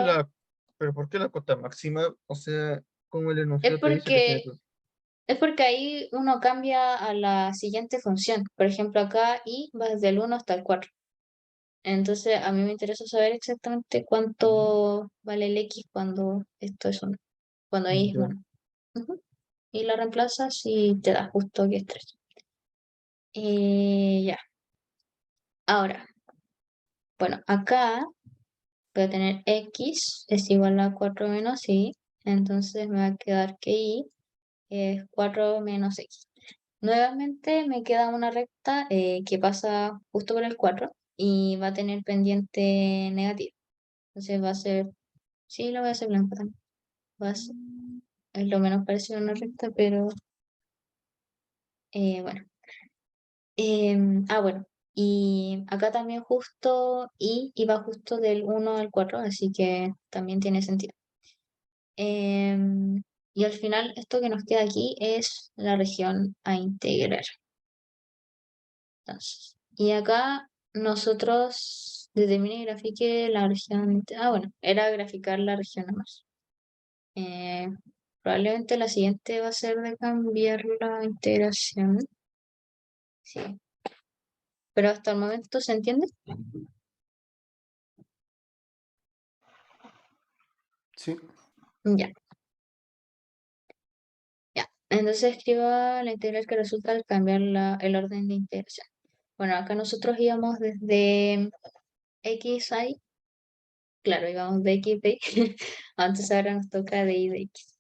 ¿por qué la cota máxima? O sea, como el es enunciado te dice que tiene porque que... es porque ahí uno cambia a la siguiente función. Por ejemplo, acá y va desde el 1 hasta el 4. Entonces, a mí me interesa saber exactamente cuánto vale el x cuando esto es 1, cuando y es Ya. 1. Y la reemplazas y te da justo que es 3. Ya. Ahora, bueno, acá voy a tener x es igual a 4 menos y. Entonces me va a quedar que y es 4 menos x. Nuevamente me queda una recta que pasa justo por el 4 y va a tener pendiente negativo. Entonces va a ser, sí, lo voy a hacer blanco también. Va a ser- es lo menos parecido a una recta, pero bueno. Bueno, y acá también justo y iba justo del 1 al 4, así que también tiene sentido. Em, y al final esto que nos queda aquí es la región a integrar. Entonces, y acá nosotros determiné y grafique la región. Bueno, era graficar la región nomás. Eh, Probablemente la siguiente va a ser de cambiar la integración. Sí, pero hasta el momento se entiende. Sí, Ya. Ya, entonces escribo la integral que resulta al cambiar el orden de integración. Bueno, acá nosotros íbamos desde x a y, claro, íbamos de x de y, entonces ahora nos toca de y de x.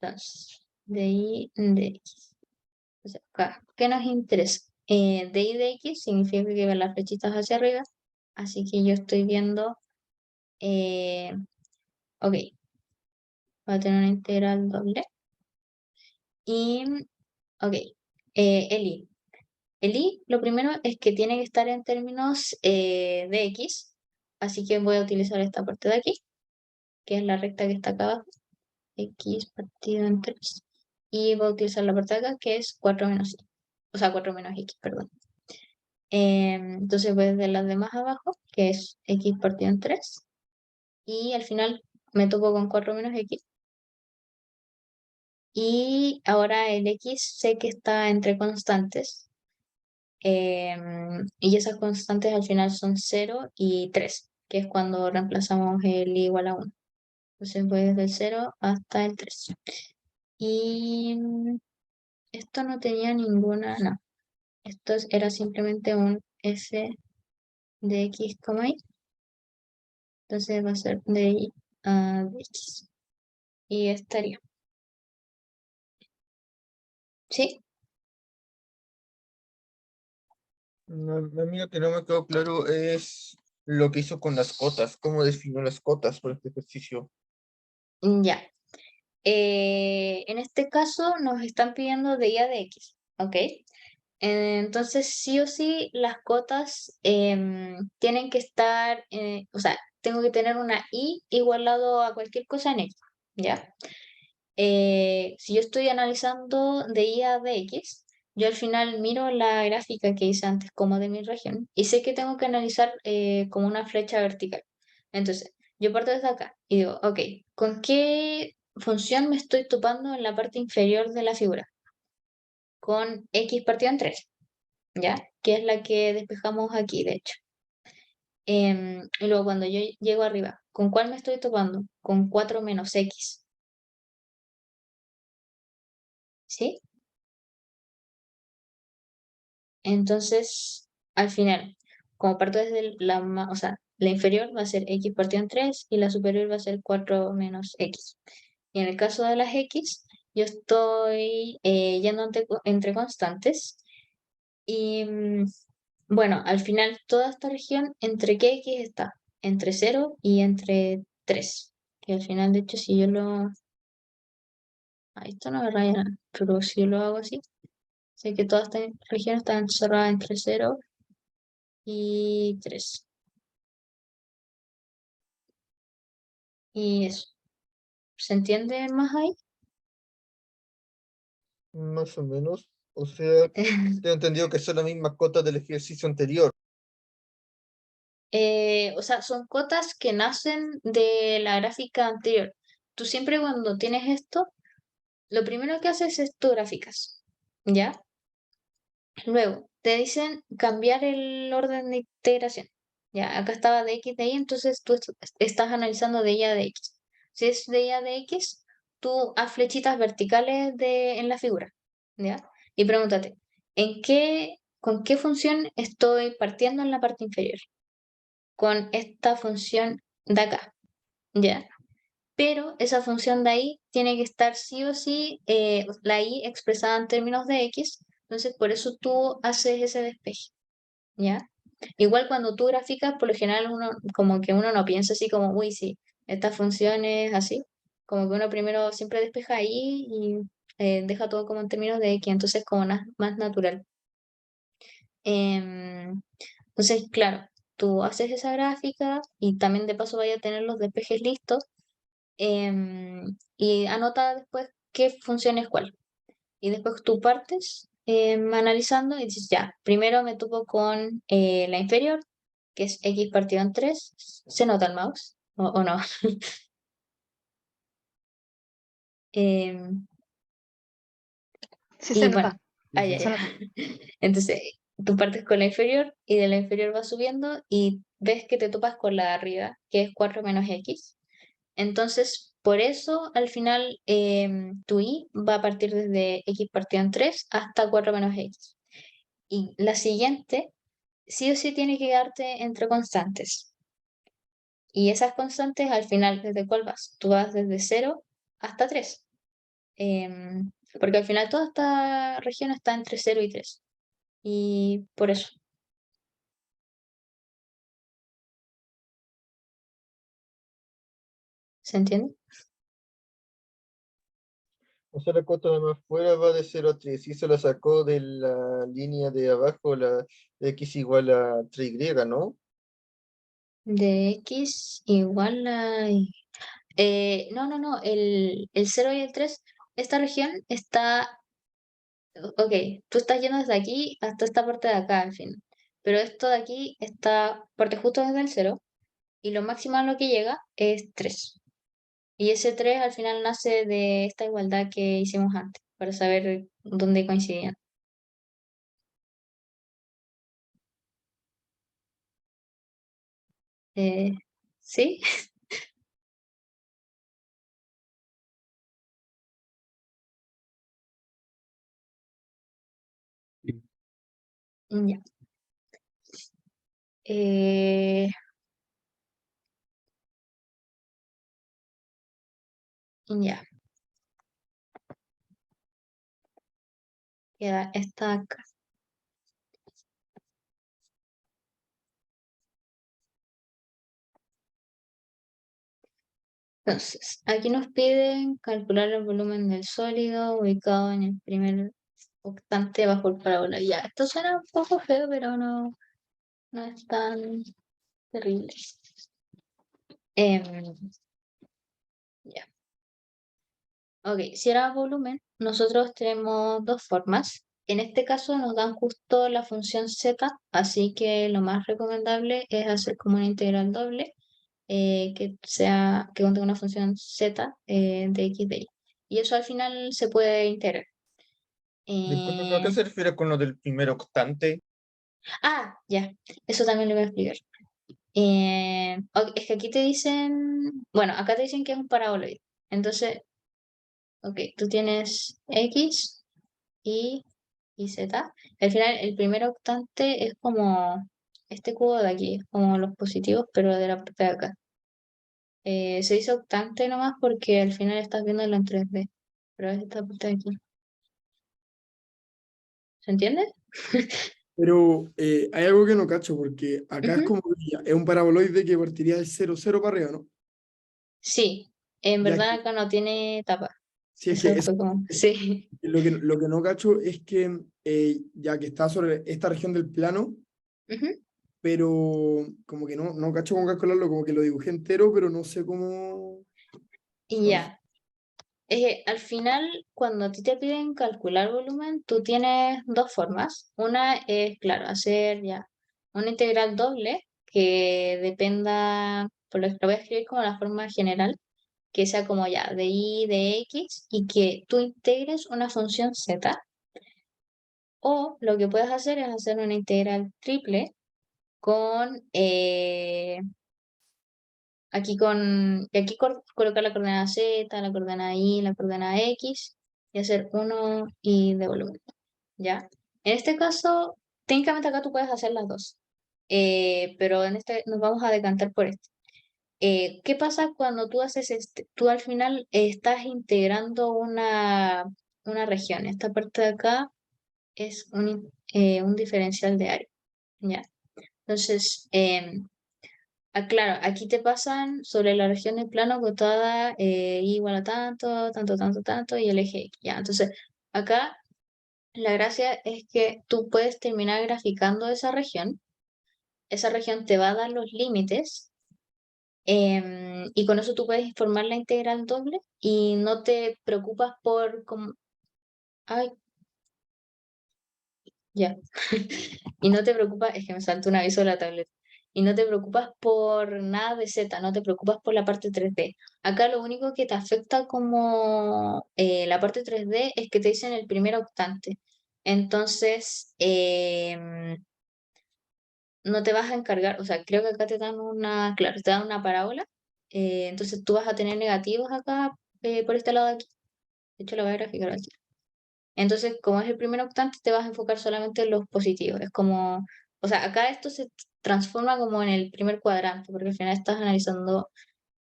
Entonces, de y de x. Entonces, acá, ¿qué nos interesa? De y de x significa que van las flechitas hacia arriba, así que yo estoy viendo, eh, ok, voy a tener una integral doble. Y, ok, el y. El i, lo primero es que tiene que estar en términos de x, así que voy a utilizar esta parte de aquí, que es la recta que está acá abajo, x partido en 3. Y voy a utilizar la parte de acá, que es 4 menos y, o sea, 4 menos x, perdón. Entonces voy desde las de más abajo, que es x partido en 3, y al final me topo con 4 menos x, Y ahora el x sé que está entre constantes. Y esas constantes al final son 0 y 3, que es cuando reemplazamos el i igual a 1. Entonces voy desde el 0 hasta el 3. Y esto no tenía ninguna, no. Esto era simplemente un f de x, y. Entonces va a ser de y a de x. Y estaría. ¿Sí? No, a mí lo que no me quedó claro es lo que hizo con las cotas, cómo definió las cotas por este ejercicio. Ya. En este caso nos están pidiendo de y a de x, ¿ok? Entonces, sí o sí, las cotas tienen que estar, o sea, tengo que tener una i igualado a cualquier cosa en x, ¿ya? Si yo estoy analizando de y a de x, yo al final miro la gráfica que hice antes como de mi región y sé que tengo que analizar como una flecha vertical. Entonces, yo parto desde acá y digo, ok, ¿con qué función me estoy topando en la parte inferior de la figura? Con x partido en 3, ¿ya? Que es la que despejamos aquí, de hecho. Y luego cuando yo llego arriba, ¿con cuál me estoy topando? Con 4 menos x, ¿sí? Entonces, al final, como parto desde o sea, la inferior va a ser x partido en 3 y la superior va a ser 4 menos x. Y en el caso de las x, yo estoy yendo entre constantes y bueno, al final toda esta región, ¿entre qué x está? Entre 0 y entre 3. Que al final, de hecho, si yo lo... esto no me raya nada, pero si yo lo hago así, sé que toda esta región está encerrada entre 0 y 3. Y eso. ¿Se entiende más ahí? Más o menos. O sea, tengo entendido que son las mismas cotas del ejercicio anterior. O sea, son cotas que nacen de la gráfica anterior. Tú siempre cuando tienes esto, lo primero que haces es tu gráficas, ¿ya? Luego, te dicen cambiar el orden de integración. Ya, acá estaba de x de y, entonces tú estás analizando de y a de x. Si es de y a de x, tú haz flechitas verticales en la figura, ¿ya? Y pregúntate, ¿con qué función estoy partiendo en la parte inferior? Con esta función de acá, ¿ya? Pero esa función de ahí tiene que estar sí o sí, la y expresada en términos de x, entonces por eso tú haces ese despeje, ¿ya? Igual cuando tú graficas, por lo general uno, como que uno no piensa así como, uy, sí, esta función es así, como que uno primero siempre despeja ahí y deja todo como en términos de x, entonces como más natural. Entonces, claro, tú haces esa gráfica y también de paso vaya a tener los despejes listos y anota después qué función es cuál. Y después tú partes analizando y dices, ya, primero me topo con la inferior, que es x partido en 3. ¿Se nota el mouse? ¿O no? Em, Sí se y bueno, nota, ah, ya, se ya. nota. Entonces, tú partes con la inferior y de la inferior vas subiendo y ves que te topas con la de arriba, que es 4 menos x. Entonces, por eso al final tu i va a partir desde x partido en 3 hasta 4 menos x. Y la siguiente, sí o sí tiene que quedarte entre constantes. Y esas constantes al final, ¿desde cuál vas? Tú vas desde 0 hasta 3. Porque al final toda esta región está entre 0 y 3. Y por eso, ¿se entiende? O sea, la cota de más fuera va de 0 a 3 y se la sacó de la línea de abajo, la x igual a 3y, ¿no? De x igual a... no, no, no, el 0 y el 3, esta región está, ok, tú estás yendo desde aquí hasta esta parte de acá, al fin, pero esto de aquí está parte justo desde el 0 y lo máximo a lo que llega es 3. Y ese 3 al final nace de esta igualdad que hicimos antes, para saber dónde coincidían. ¿Sí? Ya. Eh, ya. Queda esta acá. Entonces, aquí nos piden calcular el volumen del sólido ubicado en el primer octante bajo el parábola. Ya, esto suena un poco feo, pero no es tan terrible. Em, ya. Ok, si era volumen, nosotros tenemos dos formas. En este caso nos dan justo la función z, así que lo más recomendable es hacer como una integral doble que contenga una función z de x de y. Y eso al final se puede integrar. Disculpe, ¿pero a qué Eh, se refiere con lo del primer octante? ya, eso también lo voy a explicar. Ok, es que aquí te dicen, bueno, acá te dicen que es un paraboloide. Entonces, ok, tú tienes x y z. Al final, el primer octante es como este cubo de aquí, es como los positivos, pero de la parte de acá. Se dice octante nomás porque al final estás viéndolo en 3D, pero es esta parte de aquí. ¿Se entiende? Pero hay algo que no cacho, porque acá es Ujú. como que ya, es un paraboloide que partiría del 0, 0 para arriba, ¿no? Sí, en Ya verdad que, acá no tiene tapa. si es que Eso fue como, sí. lo que no cacho es que ya que está sobre esta región del plano, Ujú. pero como que no cacho cómo calcularlo, como que lo dibujé entero, pero no sé cómo. Y ya. Al final, cuando a ti te piden calcular volumen, tú tienes dos formas. Una es, claro, hacer ya una integral doble que dependa, por lo que lo voy a escribir como la forma general, que sea como ya de y de x y que tú integres una función z. O lo que puedes hacer es hacer una integral triple con colocar la coordenada z, la coordenada y, la coordenada x y hacer uno y de volumen, ¿ya? En este caso, técnicamente acá tú puedes hacer las dos, pero en este nos vamos a decantar por este. ¿Qué pasa cuando tú haces este? Tú al final estás integrando una región. Esta parte de acá es un diferencial de área, ¿ya? Entonces, claro, aquí te pasan sobre la región del plano acotada igual a tanto, tanto, tanto, tanto y el eje X, ¿ya? Entonces, acá la gracia es que tú puedes terminar graficando esa región te va a dar los límites y con eso tú puedes formar la integral doble y no te preocupas por cómo. Ay, ya. Y no te preocupas, es que me saltó un aviso de la tableta. Y no te preocupas por nada de Z, no te preocupas por la parte 3D. Acá lo único que te afecta como la parte 3D es que te dicen el primer octante. Entonces, no te vas a encargar, o sea, creo que acá te dan claro, te dan una parábola. Entonces tú vas a tener negativos acá por este lado de aquí. De hecho, lo voy a graficar aquí. Entonces, como es el primer octante, te vas a enfocar solamente en los positivos. Es como, o sea, acá esto se transforma como en el primer cuadrante, porque al final estás analizando,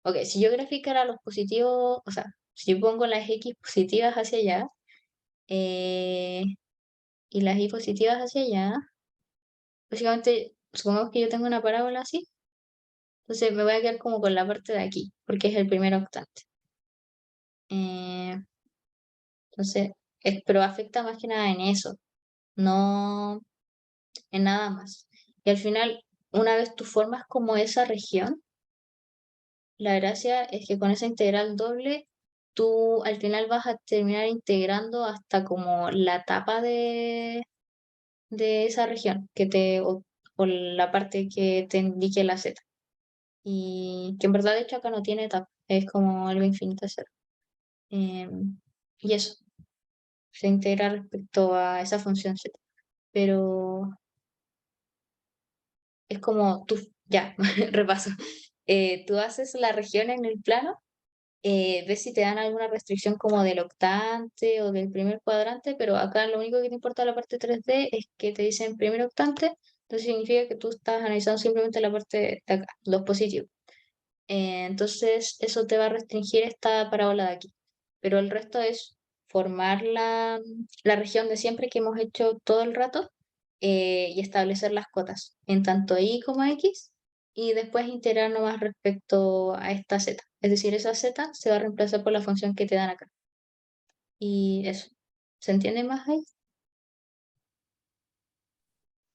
ok, si yo graficara los positivos, o sea, si yo pongo las X positivas hacia allá eh, y las Y positivas hacia allá, básicamente, supongamos que yo tengo una parábola así, entonces me voy a quedar como con la parte de aquí, porque es el primer octante. Eh, entonces, pero afecta más que nada en eso, no en nada más. Y al final, una vez tú formas como esa región, la gracia es que con esa integral doble, tú al final vas a terminar integrando hasta como la tapa de esa región, o la parte que te indique la Z. Y que en verdad, de hecho, acá no tiene tapa. es como algo infinito a cero. Y eso se integra respecto a esa función z. Pero es como tú, ya, repaso. Tú haces la región en el plano, ves si te dan alguna restricción como del octante o del primer cuadrante, pero acá lo único que te importa de la parte 3D es que te dicen primer octante, entonces significa que tú estás analizando simplemente la parte de acá, los positivos. Entonces eso te va a restringir esta parábola de aquí, pero el resto es formar la región de siempre que hemos hecho todo el rato, y establecer las cotas en tanto y como x, y después integrar nomás respecto a esta z. Es decir, esa z se va a reemplazar por la función que te dan acá. Y eso. ¿Se entiende más ahí?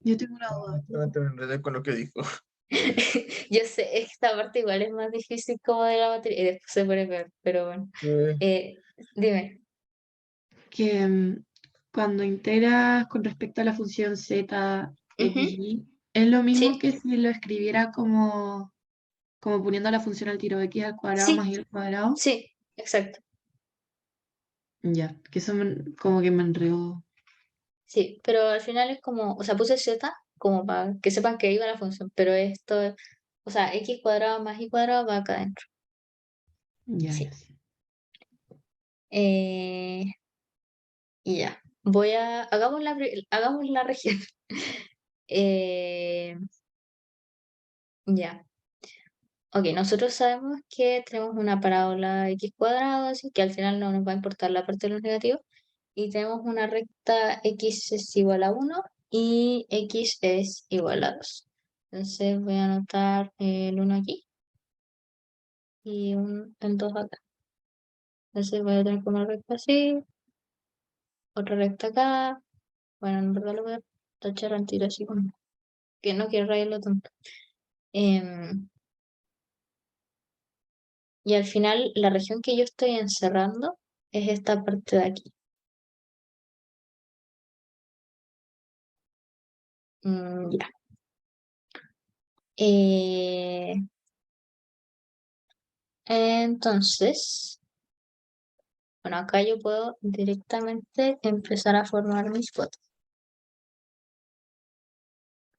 Yo tengo una duda. Honestamente me enredé con lo que dijo. Yo sé, esta parte igual es más difícil como de la materia, y después se pone peor, pero bueno. Eh, Dime. Que cuando integras con respecto a la función z, Ujú, x, y, es lo mismo sí, que si lo escribiera como poniendo la función al tiro x al cuadrado más sí, y al cuadrado. sí, exacto. Ya, que eso como que me enredó. Sí, pero al final es como, o sea, puse z como para que sepan que iba la función, pero esto, o sea, x cuadrado más y cuadrado va acá adentro. Ya, Sí. ya, sí. Eh, y ya. Hagamos la región. Eh, ya. Ok, nosotros sabemos que tenemos una parábola x cuadrado, así que al final no nos va a importar la parte de los negativos. Y tenemos una recta x es igual a 1 y x es igual a 2. Entonces voy a anotar el 1 aquí y el 2 acá. Entonces voy a tener como una recta así, otra recta acá. Bueno, en verdad lo voy a tachar al tiro así como que no quiero rayarlo tanto. Em, y al final la región que yo estoy encerrando es esta parte de aquí. Ya. Eh, entonces, bueno, acá yo puedo directamente empezar a formar mis cuotas.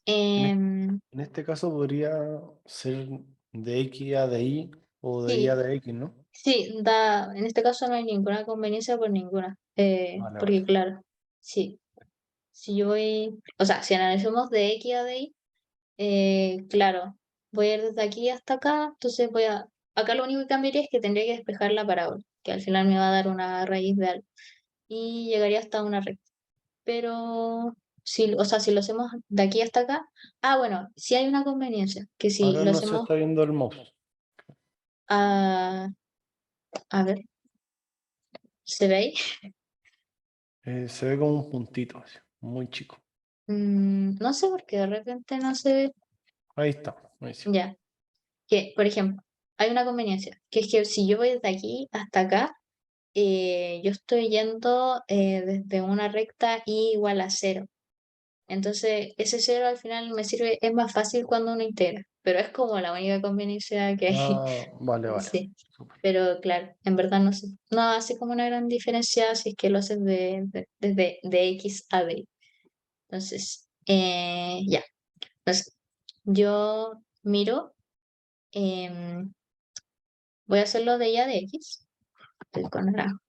En, es- Em, en este caso podría ser de X a de Y o de Y a sí, de X, ¿no? sí, en este caso no hay ninguna conveniencia por ninguna, Vale, porque vale. claro, sí, si yo voy, o sea, si analizamos de X a de Y, claro, voy a ir desde aquí hasta acá, entonces acá lo único que cambiaría es que tendría que despejar la parábola, que al final me va a dar una raíz de algo, y llegaría hasta una recta. Pero, o sea, si lo hacemos de aquí hasta acá, bueno, sí hay una conveniencia, que si Ahora lo no se hacemos está viendo el mouse. a, a ver, ¿se ve ahí? Se ve como un puntito, así, muy chico. No sé por qué de repente no se ve. Ahí está, buenísimo. Ya, que, por ejemplo, hay una conveniencia, que es que si yo voy desde aquí hasta acá, yo estoy yendo desde una recta y igual a cero. Entonces, ese cero al final me sirve, es más fácil cuando uno integra, pero es como la única conveniencia que hay. Ah, vale, vale. Sí, Súper. pero claro, en verdad no sé. No hace como una gran diferencia si es que lo haces desde de X a B. Entonces, ya. Entonces, yo miro, em, voy a hacerlo de ya de X, el con naranjo.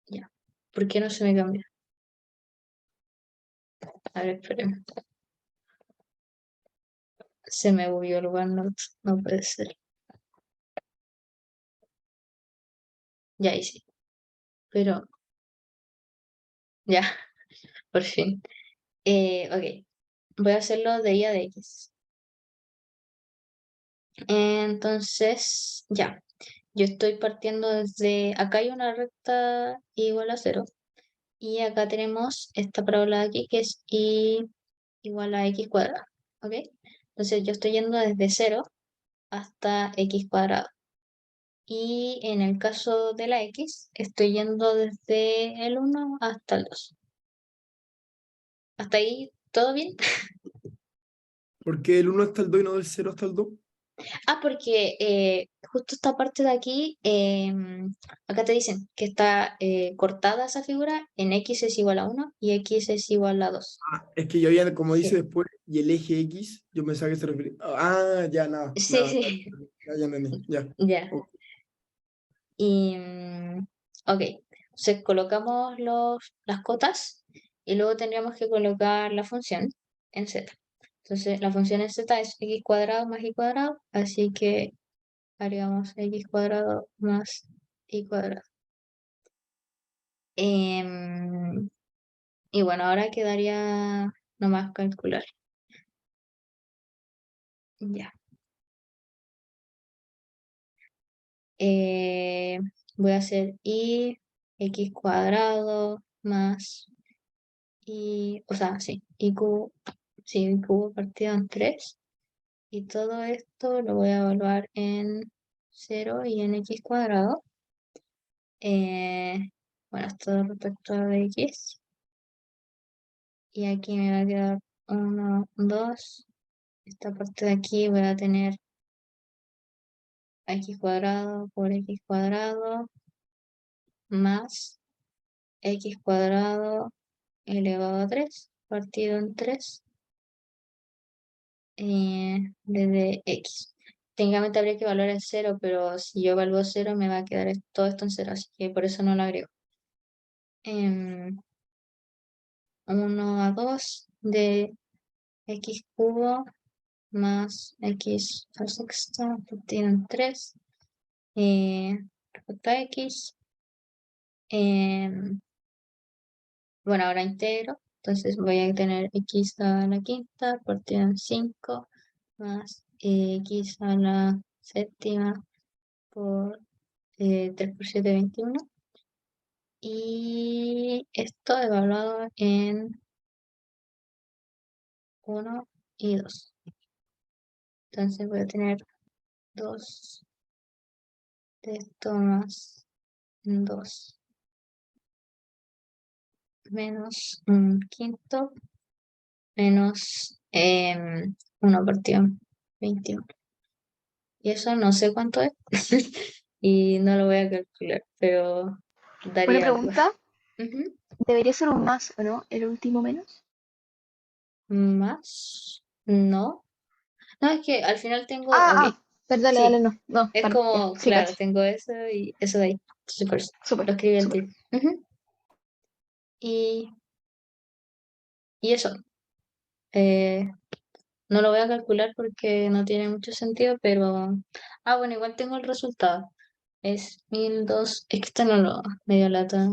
Ya. ¿Por qué no se me cambia? A ver, espérame. Se me movió el OneNote. No puede ser. Ya hice. Pero, ya, por fin. Ok. Voy a hacerlo de ya de X. Entonces, ya. Yo estoy partiendo desde, acá hay una recta igual a cero y acá tenemos esta parábola de aquí que es y igual a x cuadrado, ¿ok? Entonces yo estoy yendo desde cero hasta x cuadrado y en el caso de la x estoy yendo desde el 1 hasta el 2. ¿Hasta ahí todo bien? ¿Por qué el 1 hasta el 2 y no del 0 hasta el 2? Porque justo esta parte de aquí, acá te dicen que está cortada esa figura en x es igual a 1 y x es igual a 2. Es que yo había, como dice Sí, después, y el eje X, yo pensaba que se refería. Ah, ya, nada, sí, nada, sí, ya entendí, ya. ya. Ok. Y, ok, entonces colocamos las cotas y luego tendríamos que colocar la función en z. Entonces la función en z es x cuadrado más y cuadrado, así que haríamos x cuadrado más y cuadrado. Em, y bueno, ahora quedaría nomás calcular. Ya. Eh, Voy a hacer y x cuadrado más y, o sea, sí, y cubo, sí, y cubo partido en 3. Y todo esto lo voy a evaluar en 0 y en x cuadrado. Bueno, esto respecto a x. Y aquí me va a quedar 1, 2. Esta parte de aquí voy a tener x cuadrado por x cuadrado más x cuadrado elevado a 3 partido en 3 desde x. Técnicamente habría que evaluar el 0, pero si yo evalúo 0 me va a quedar todo esto en 0, así que por eso no lo agrego. 1 a 2 de x cubo más x a la sexta partido en 3 respecto a x. Bueno, ahora integro, entonces voy a tener x a la quinta partido en 5 más x a la séptima por 3 por 7, 21. Y esto evaluado en 1 y 2. Entonces voy a tener 2 de esto más 2 menos un quinto menos 1 partido en 21. Y eso no sé cuánto es. Y no lo voy a calcular, pero Una daría algo. pregunta, Ujú. ¿debería ser un más o no? ¿El último menos? Más. No. No, es que al final tengo. Ah, Ok. perdón, dale, dale, Sí. no. No, Es vale, ya, como, sí, claro, cacho. tengo eso y eso de ahí. Entonces, por eso, Súper, lo escribí al súper. tiro. Ujú. Y, y eso. Eh, no lo voy a calcular porque no tiene mucho sentido, pero. Ah, bueno, igual tengo el resultado. Es 1002. Es que esta no lo medio lata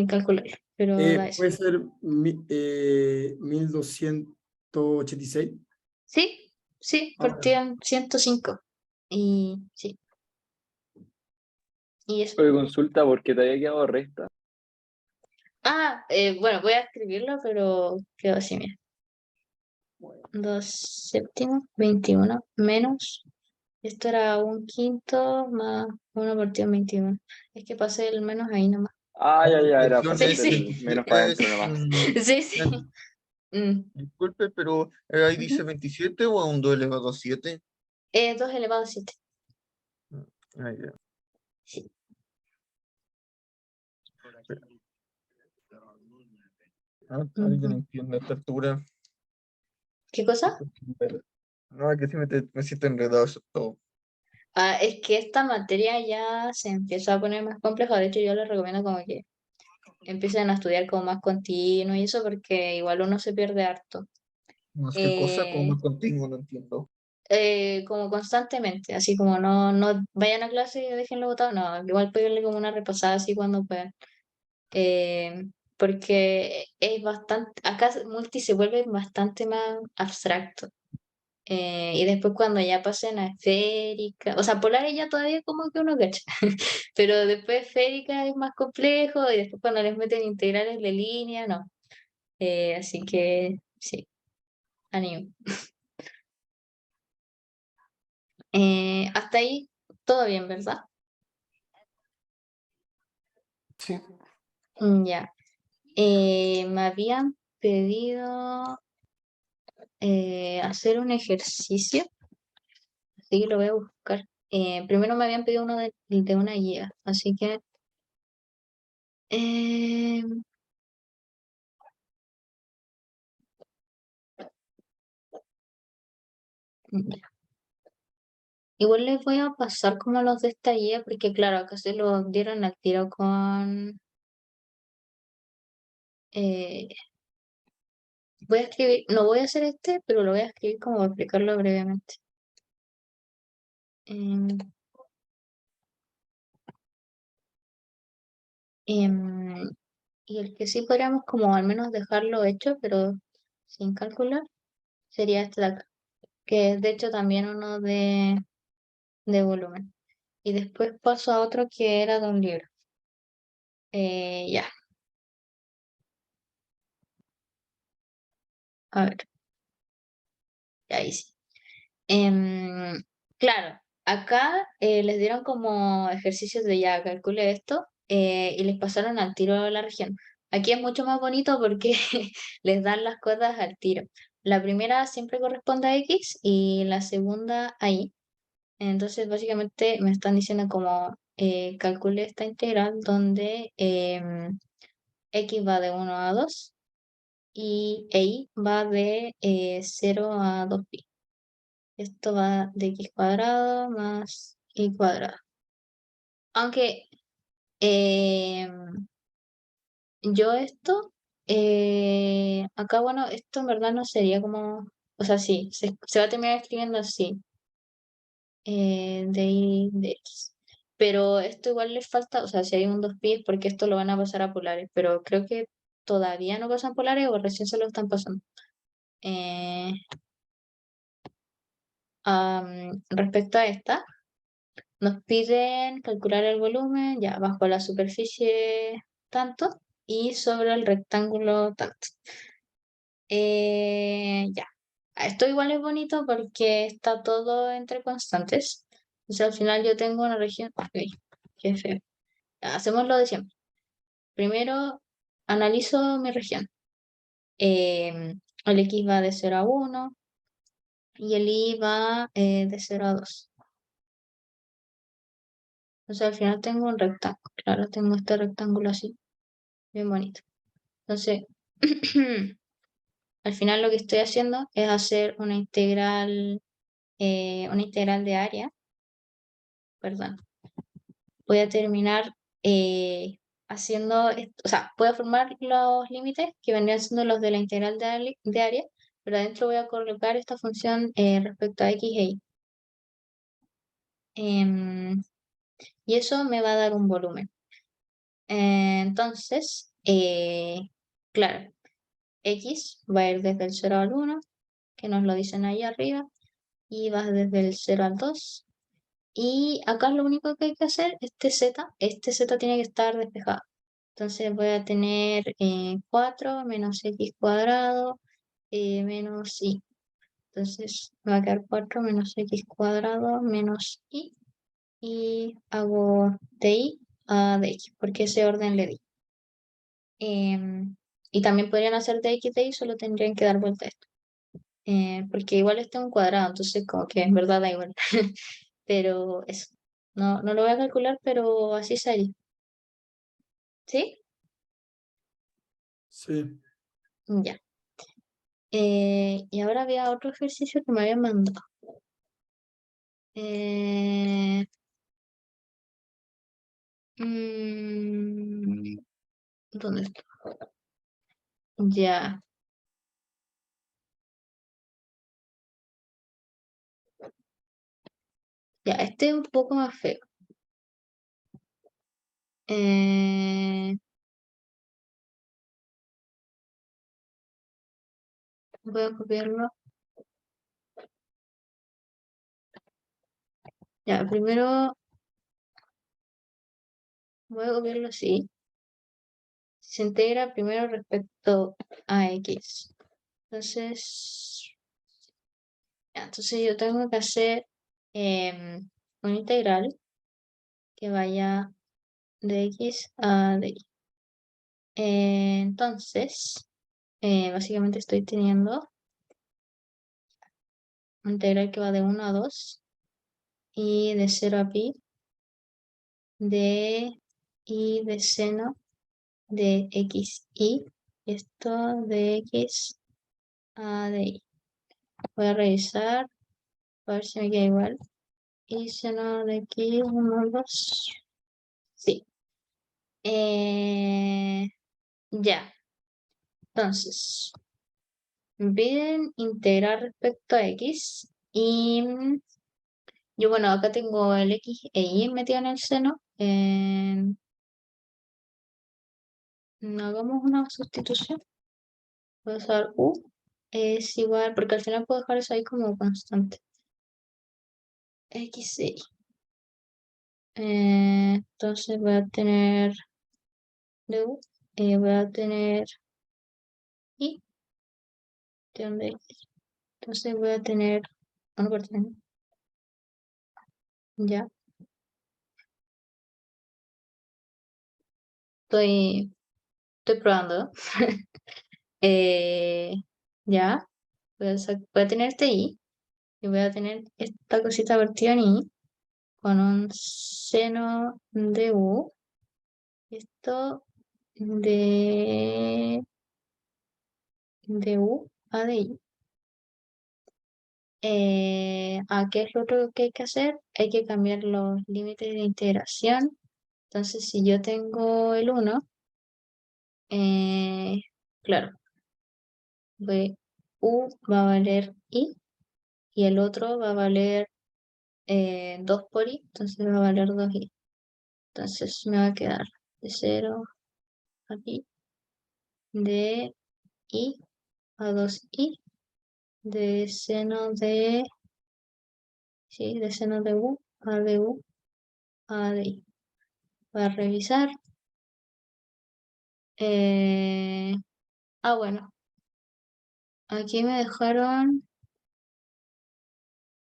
calcular, pero da eso. Puede ser 1286. Sí, sí, Ah, ya. partían 105. Y sí, y eso. Oye, consulta porque te había quedado recta. Bueno, voy a escribirlo, pero quedó así, mira. 2 séptimos, 21, menos. Esto era un quinto más 1 partido en 21. Es que pasé el menos ahí nomás. Ah, La ya, ya, era expresión Sí, pasarte es sí. el menos 27, para adentro nomás. Sí, sí. Mm, disculpe, pero ahí dice ujú. 27 o a un 2 elevado a 7. 2 elevado a 7. Ah, ya. Sí. Alguien Ujú. entiende a esta altura. ¿Qué cosa? No, que sí me siento enredado eso todo. Es que esta materia ya se empieza a poner más compleja. De hecho, yo les recomiendo como que empiecen a estudiar como más continuo y eso porque igual uno se pierde harto. No sé qué cosa, como Eh, más contigo, no entiendo. Como constantemente, así como no vayan a clase y déjenlo botado, no, igual pegarle como una repasada así cuando puedan. Eh, Porque es bastante, acá multi se vuelve bastante más abstracto. Y después cuando ya pasen a esférica, o sea, polares ya todavía como que uno cacha, pero después esférica es más complejo y después cuando les meten integrales de línea, no. Así que sí, ánimo. Hasta ahí todo bien, ¿verdad? Sí. Ya. Me habían pedido hacer un ejercicio, así que lo voy a buscar. Primero me habían pedido uno de una guía, así que eh, ya. Igual les voy a pasar como los de esta guía, porque claro, acá se lo dieron al tiro con... voy a escribir, no voy a hacer este, pero lo voy a escribir como para explicarlo brevemente. Em, em, y el que sí podríamos como al menos dejarlo hecho, pero sin calcular, sería este de acá, que es de hecho también uno de volumen. Y después paso a otro que era de un libro. Ya, a ver, ahí sí. Claro, acá les dieron como ejercicios de ya, calcule esto, y les pasaron al tiro a la región. Aquí es mucho más bonito porque les dan las cosas al tiro. La primera siempre corresponde a X y la segunda a Y. Entonces, básicamente me están diciendo como calcule esta integral donde X va de 1 a 2 y Y va de 0 a 2pi. Esto va de x cuadrado más y cuadrado. Aunque eh, yo esto, acá bueno, esto en verdad no sería como, o sea, sí, se va a terminar escribiendo así, de y de x. Pero esto igual les falta, o sea, si hay un 2pi es porque esto lo van a pasar a polares, pero creo que todavía no pasan polares o recién se lo están pasando. Eh, respecto a esta. Nos piden calcular el volumen ya bajo la superficie tanto y sobre el rectángulo tanto. Ya. Esto igual es bonito porque está todo entre constantes. Entonces al final yo tengo una región. Uy, qué feo. Ya, hacemos lo de siempre. Primero analizo mi región. El X va de 0 a 1 y el Y va de 0 a 2. Entonces al final tengo un rectángulo. Claro, tengo este rectángulo así, bien bonito. Entonces, al final lo que estoy haciendo es hacer una integral de área, perdón. Voy a terminar haciendo, o sea, voy a formar los límites que vendrían siendo los de la integral de área, pero adentro voy a colocar esta función respecto a x e y. Em, y eso me va a dar un volumen. Entonces, claro, x va a ir desde el 0 al 1, que nos lo dicen ahí arriba, y vas desde el 0 al 2. Y acá lo único que hay que hacer, este z tiene que estar despejado. Entonces voy a tener 4 menos x cuadrado menos y. Entonces me va a quedar 4 menos x cuadrado menos y. Y hago de y a de x, porque ese orden le di. Y también podrían hacer de x de y, solo tendrían que dar vuelta a esto. Porque igual está en un cuadrado, entonces como que en verdad da igual. Pero eso, no lo voy a calcular, pero así sale. ¿Sí? Sí. Ya. Y ahora había otro ejercicio que me habían mandado. Eh, mm, ¿Dónde está? Ya. Ya, este es un poco más feo. Eh, Voy a copiarlo. Ya, primero voy a copiarlo así. Se integra primero respecto a X. Entonces, entonces yo tengo que hacer una integral que vaya de X a de Y. Entonces, básicamente estoy teniendo integral que va de 1 a 2 y de 0 a pi de y de seno de x y esto de x a de y. Voy a revisar a ver si me queda igual. Y seno de x 1, 2. Sí. Ya. Entonces, me piden integrar respecto a x y yo, bueno, acá tengo el x e y metido en el seno. Hagamos una sustitución. Voy a usar u es igual, porque al final puedo dejar eso ahí como constante. X e y. Entonces voy a tener de u, voy a tener y de donde x. Entonces voy a tener 1 por 3. Ya. Estoy probando. Eh, ya. Voy a tener este i y voy a tener esta cosita vertida en i con un seno de u. Esto de u a de i. ¿Qué es lo otro que hay que hacer? Hay que cambiar los límites de integración. Entonces, si yo tengo el 1, claro, u va a valer i y el otro va a valer 2 por i, entonces va a valer 2i. Entonces me va a quedar de 0 a i, de i a 2i, de seno de, sí, de seno de u a de u a de i. Voy a revisar. Bueno, aquí me dejaron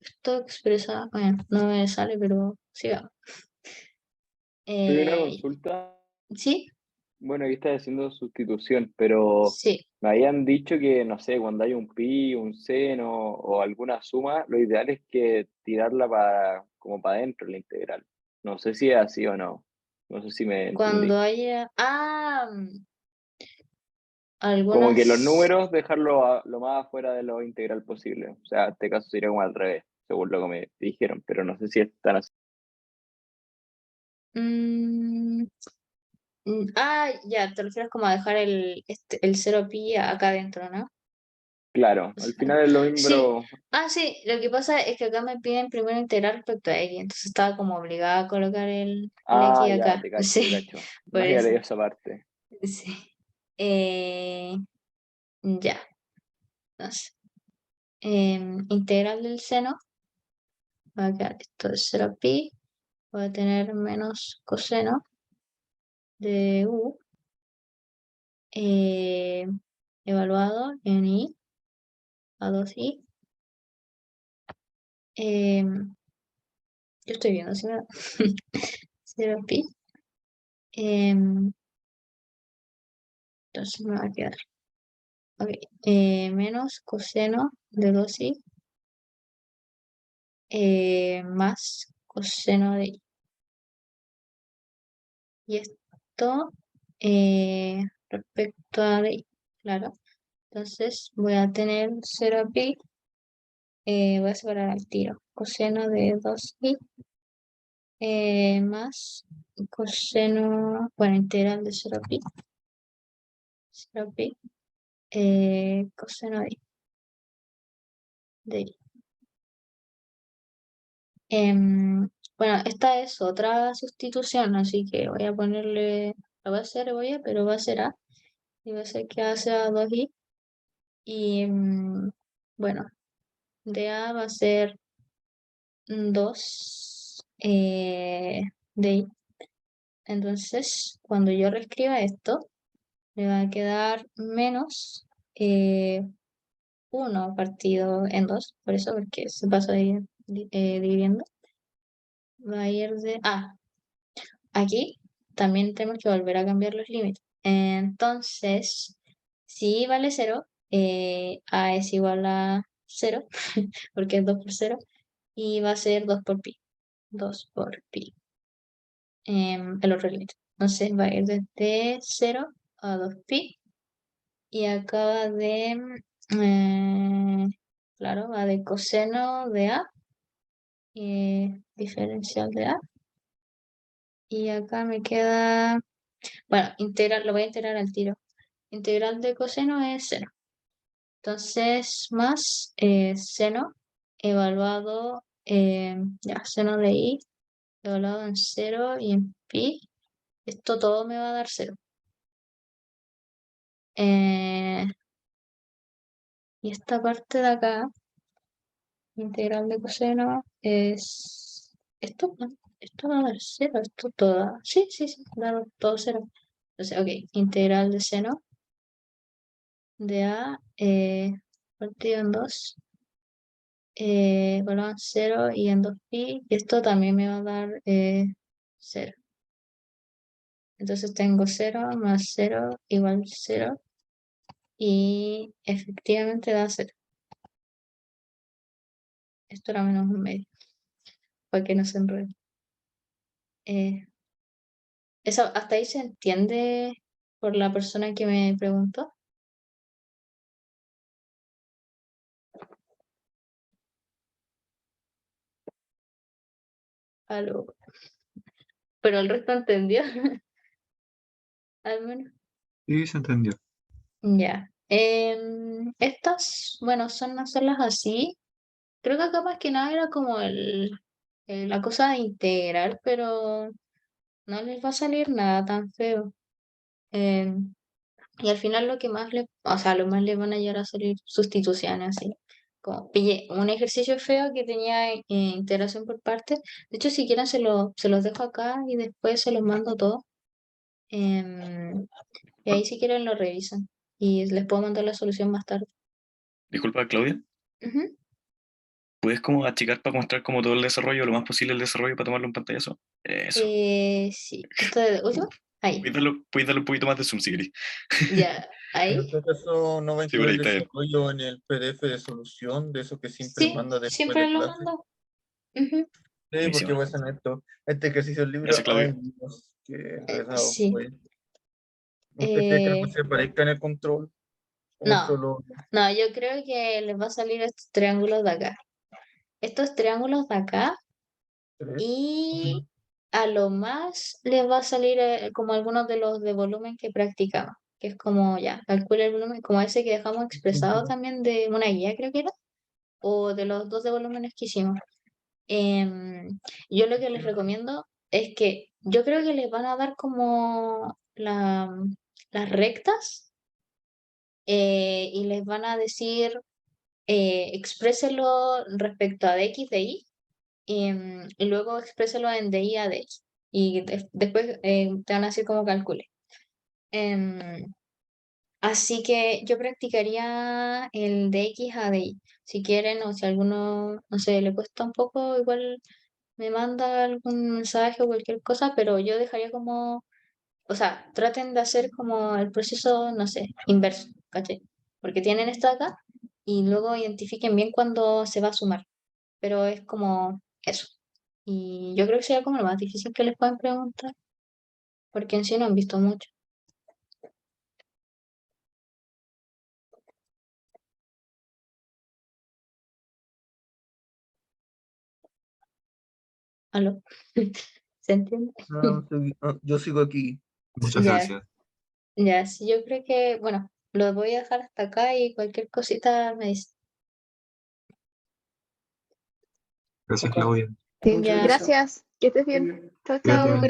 esto expresa, bueno, no me sale, pero sigamos. Tuve una Eh, consulta. ¿Sí? Bueno, aquí está haciendo sustitución, pero Sí. me habían dicho que, no sé, cuando hay un pi, un seno o alguna suma, lo ideal es que tirarla como para adentro la integral. No sé si es así o no. No sé si me entendí. Cuando haya. Como que los Algunas. números dejarlo lo más afuera de lo integral posible. O sea, en este caso sería como al revés, según lo que me dijeron, pero no sé si es tan así. mm, ya, te refieres como a dejar el 0 pi acá adentro, ¿no? Claro, al final es lo mismo, Sí. pero... Sí, lo que pasa es que acá me piden primero integrar respecto a x, entonces estaba como obligada a colocar el Ah, x ya, acá. te cacho, te Sí, cacho. por No había eso. leído esa parte. Sí. Eh, ya. Entonces, integral del seno. Va a quedar esto de 0 pi. Voy a tener menos coseno de u eh, evaluado en i a 2i. Yo estoy viendo si me da 0 pi. Entonces me va a quedar menos coseno de 2i más coseno de i. Y esto respecto a de i, claro. Entonces voy a tener 0 pi, voy a separar al tiro. Coseno de 2i más coseno, bueno, integral de 0 pi, 0 pi, coseno de i. Bueno, esta es otra sustitución, así que voy a ponerle, la voy a hacer pero va a ser a, y va a ser que a sea 2i, y bueno, de a va a ser 2 de i. Entonces, cuando yo reescriba esto, me va a quedar menos 1 partido en 2, por eso, porque se pasa dividiendo. Va a ir de... aquí también tenemos que volver a cambiar los límites. Entonces, si vale 0, a es igual a 0, porque es 2 por 0, y va a ser 2 por pi. 2 por pi. El otro límite. Entonces va a ir desde 0 a 2pi. Y acaba de, claro, va de coseno de A, diferencial de A. Y acá me queda, bueno, integral, lo voy a integrar al tiro. Integral de coseno es 0. Entonces, más seno evaluado, ya, seno de I evaluado en 0 y en pi. Esto todo me va a dar 0. Y esta parte de acá, integral de coseno, es esto, ¿no? Esto va a dar 0, esto todo. Sí, da todo 0. Entonces, ok, integral de seno de A partido en 2, evaluado en 0 y en 2pi, y esto también me va a dar 0. Entonces tengo 0 más 0 igual 0, y efectivamente da 0. Esto era menos un medio, para que no se enrede. Eso, ¿hasta ahí se entiende por la persona que me preguntó? Aló. Pero el resto entendió, al menos. Sí, se entendió. Ya. Estas, bueno, son hacerlas así. Creo que acá más que nada era como la cosa de integrar, pero no les va a salir nada tan feo. Em, y al final lo que más o sea, lo más les van a llegar a salir sustituciones, así. Como pillé un ejercicio feo que tenía integración por partes. De hecho, si quieren se los dejo acá y después se los mando todos. Em, y ahí si quieren lo revisan. Y les puedo mandar la solución más tarde. Disculpa, Claudia. Ujú. ¿Puedes como achicar para mostrar como todo el desarrollo, lo más posible el desarrollo para tomarlo en pantallazo? Eso. Sí. ¿Esto de último? Ahí. Puedes darle un poquito más de zoom si querés. Ya. En Ahí. todo caso, no va a Sí, por incluir ahí el está bien. desarrollo en el PDF de solución, de eso que siempre Sí, manda después siempre de lo clase. mando. Ujú. Sí, porque Buenísimo. voy a hacer esto. Este ejercicio del libro, Gracias, ay, Claudia. Dios, qué enredado Sí. fue. ¿Usted cree que Eh, no se aparezca en el control? ¿O no, solo? no, yo creo que les va a salir estos triángulos de acá. Estos triángulos de acá, Tres? y a lo más les va a salir como algunos de los de volumen que practicamos, que es como ya, calcula el volumen, como ese que dejamos expresado también de una guía, creo que era, o de los dos de volúmenes que hicimos. Yo lo que les recomiendo es que yo creo que les van a dar como las rectas, y les van a decir expréselo respecto a dx de y, y luego expréselo en de y a dx. Y después te van a decir cómo calcule. Em, Así que yo practicaría el de X a de Y. Si quieren, o si a alguno, no sé, le cuesta un poco, igual me manda algún mensaje o cualquier cosa, pero yo dejaría como, o sea, traten de hacer como el proceso, no sé, inverso, ¿cachai? Porque tienen esto acá y luego identifiquen bien cuándo se va a sumar, pero es como eso. Y yo creo que sería como lo más difícil que les pueden preguntar, porque en sí no han visto mucho. ¿Aló? ¿Se entiende? Yo sigo aquí. Muchas Ya, gracias. ya, sí, yo creo que, bueno, lo voy a dejar hasta acá y cualquier cosita me dice. Gracias, Claudia. Sí, Muchas Ya, gracias. gracias, que estés Muy bien. bien. Chao, Cuídate chao. mucho.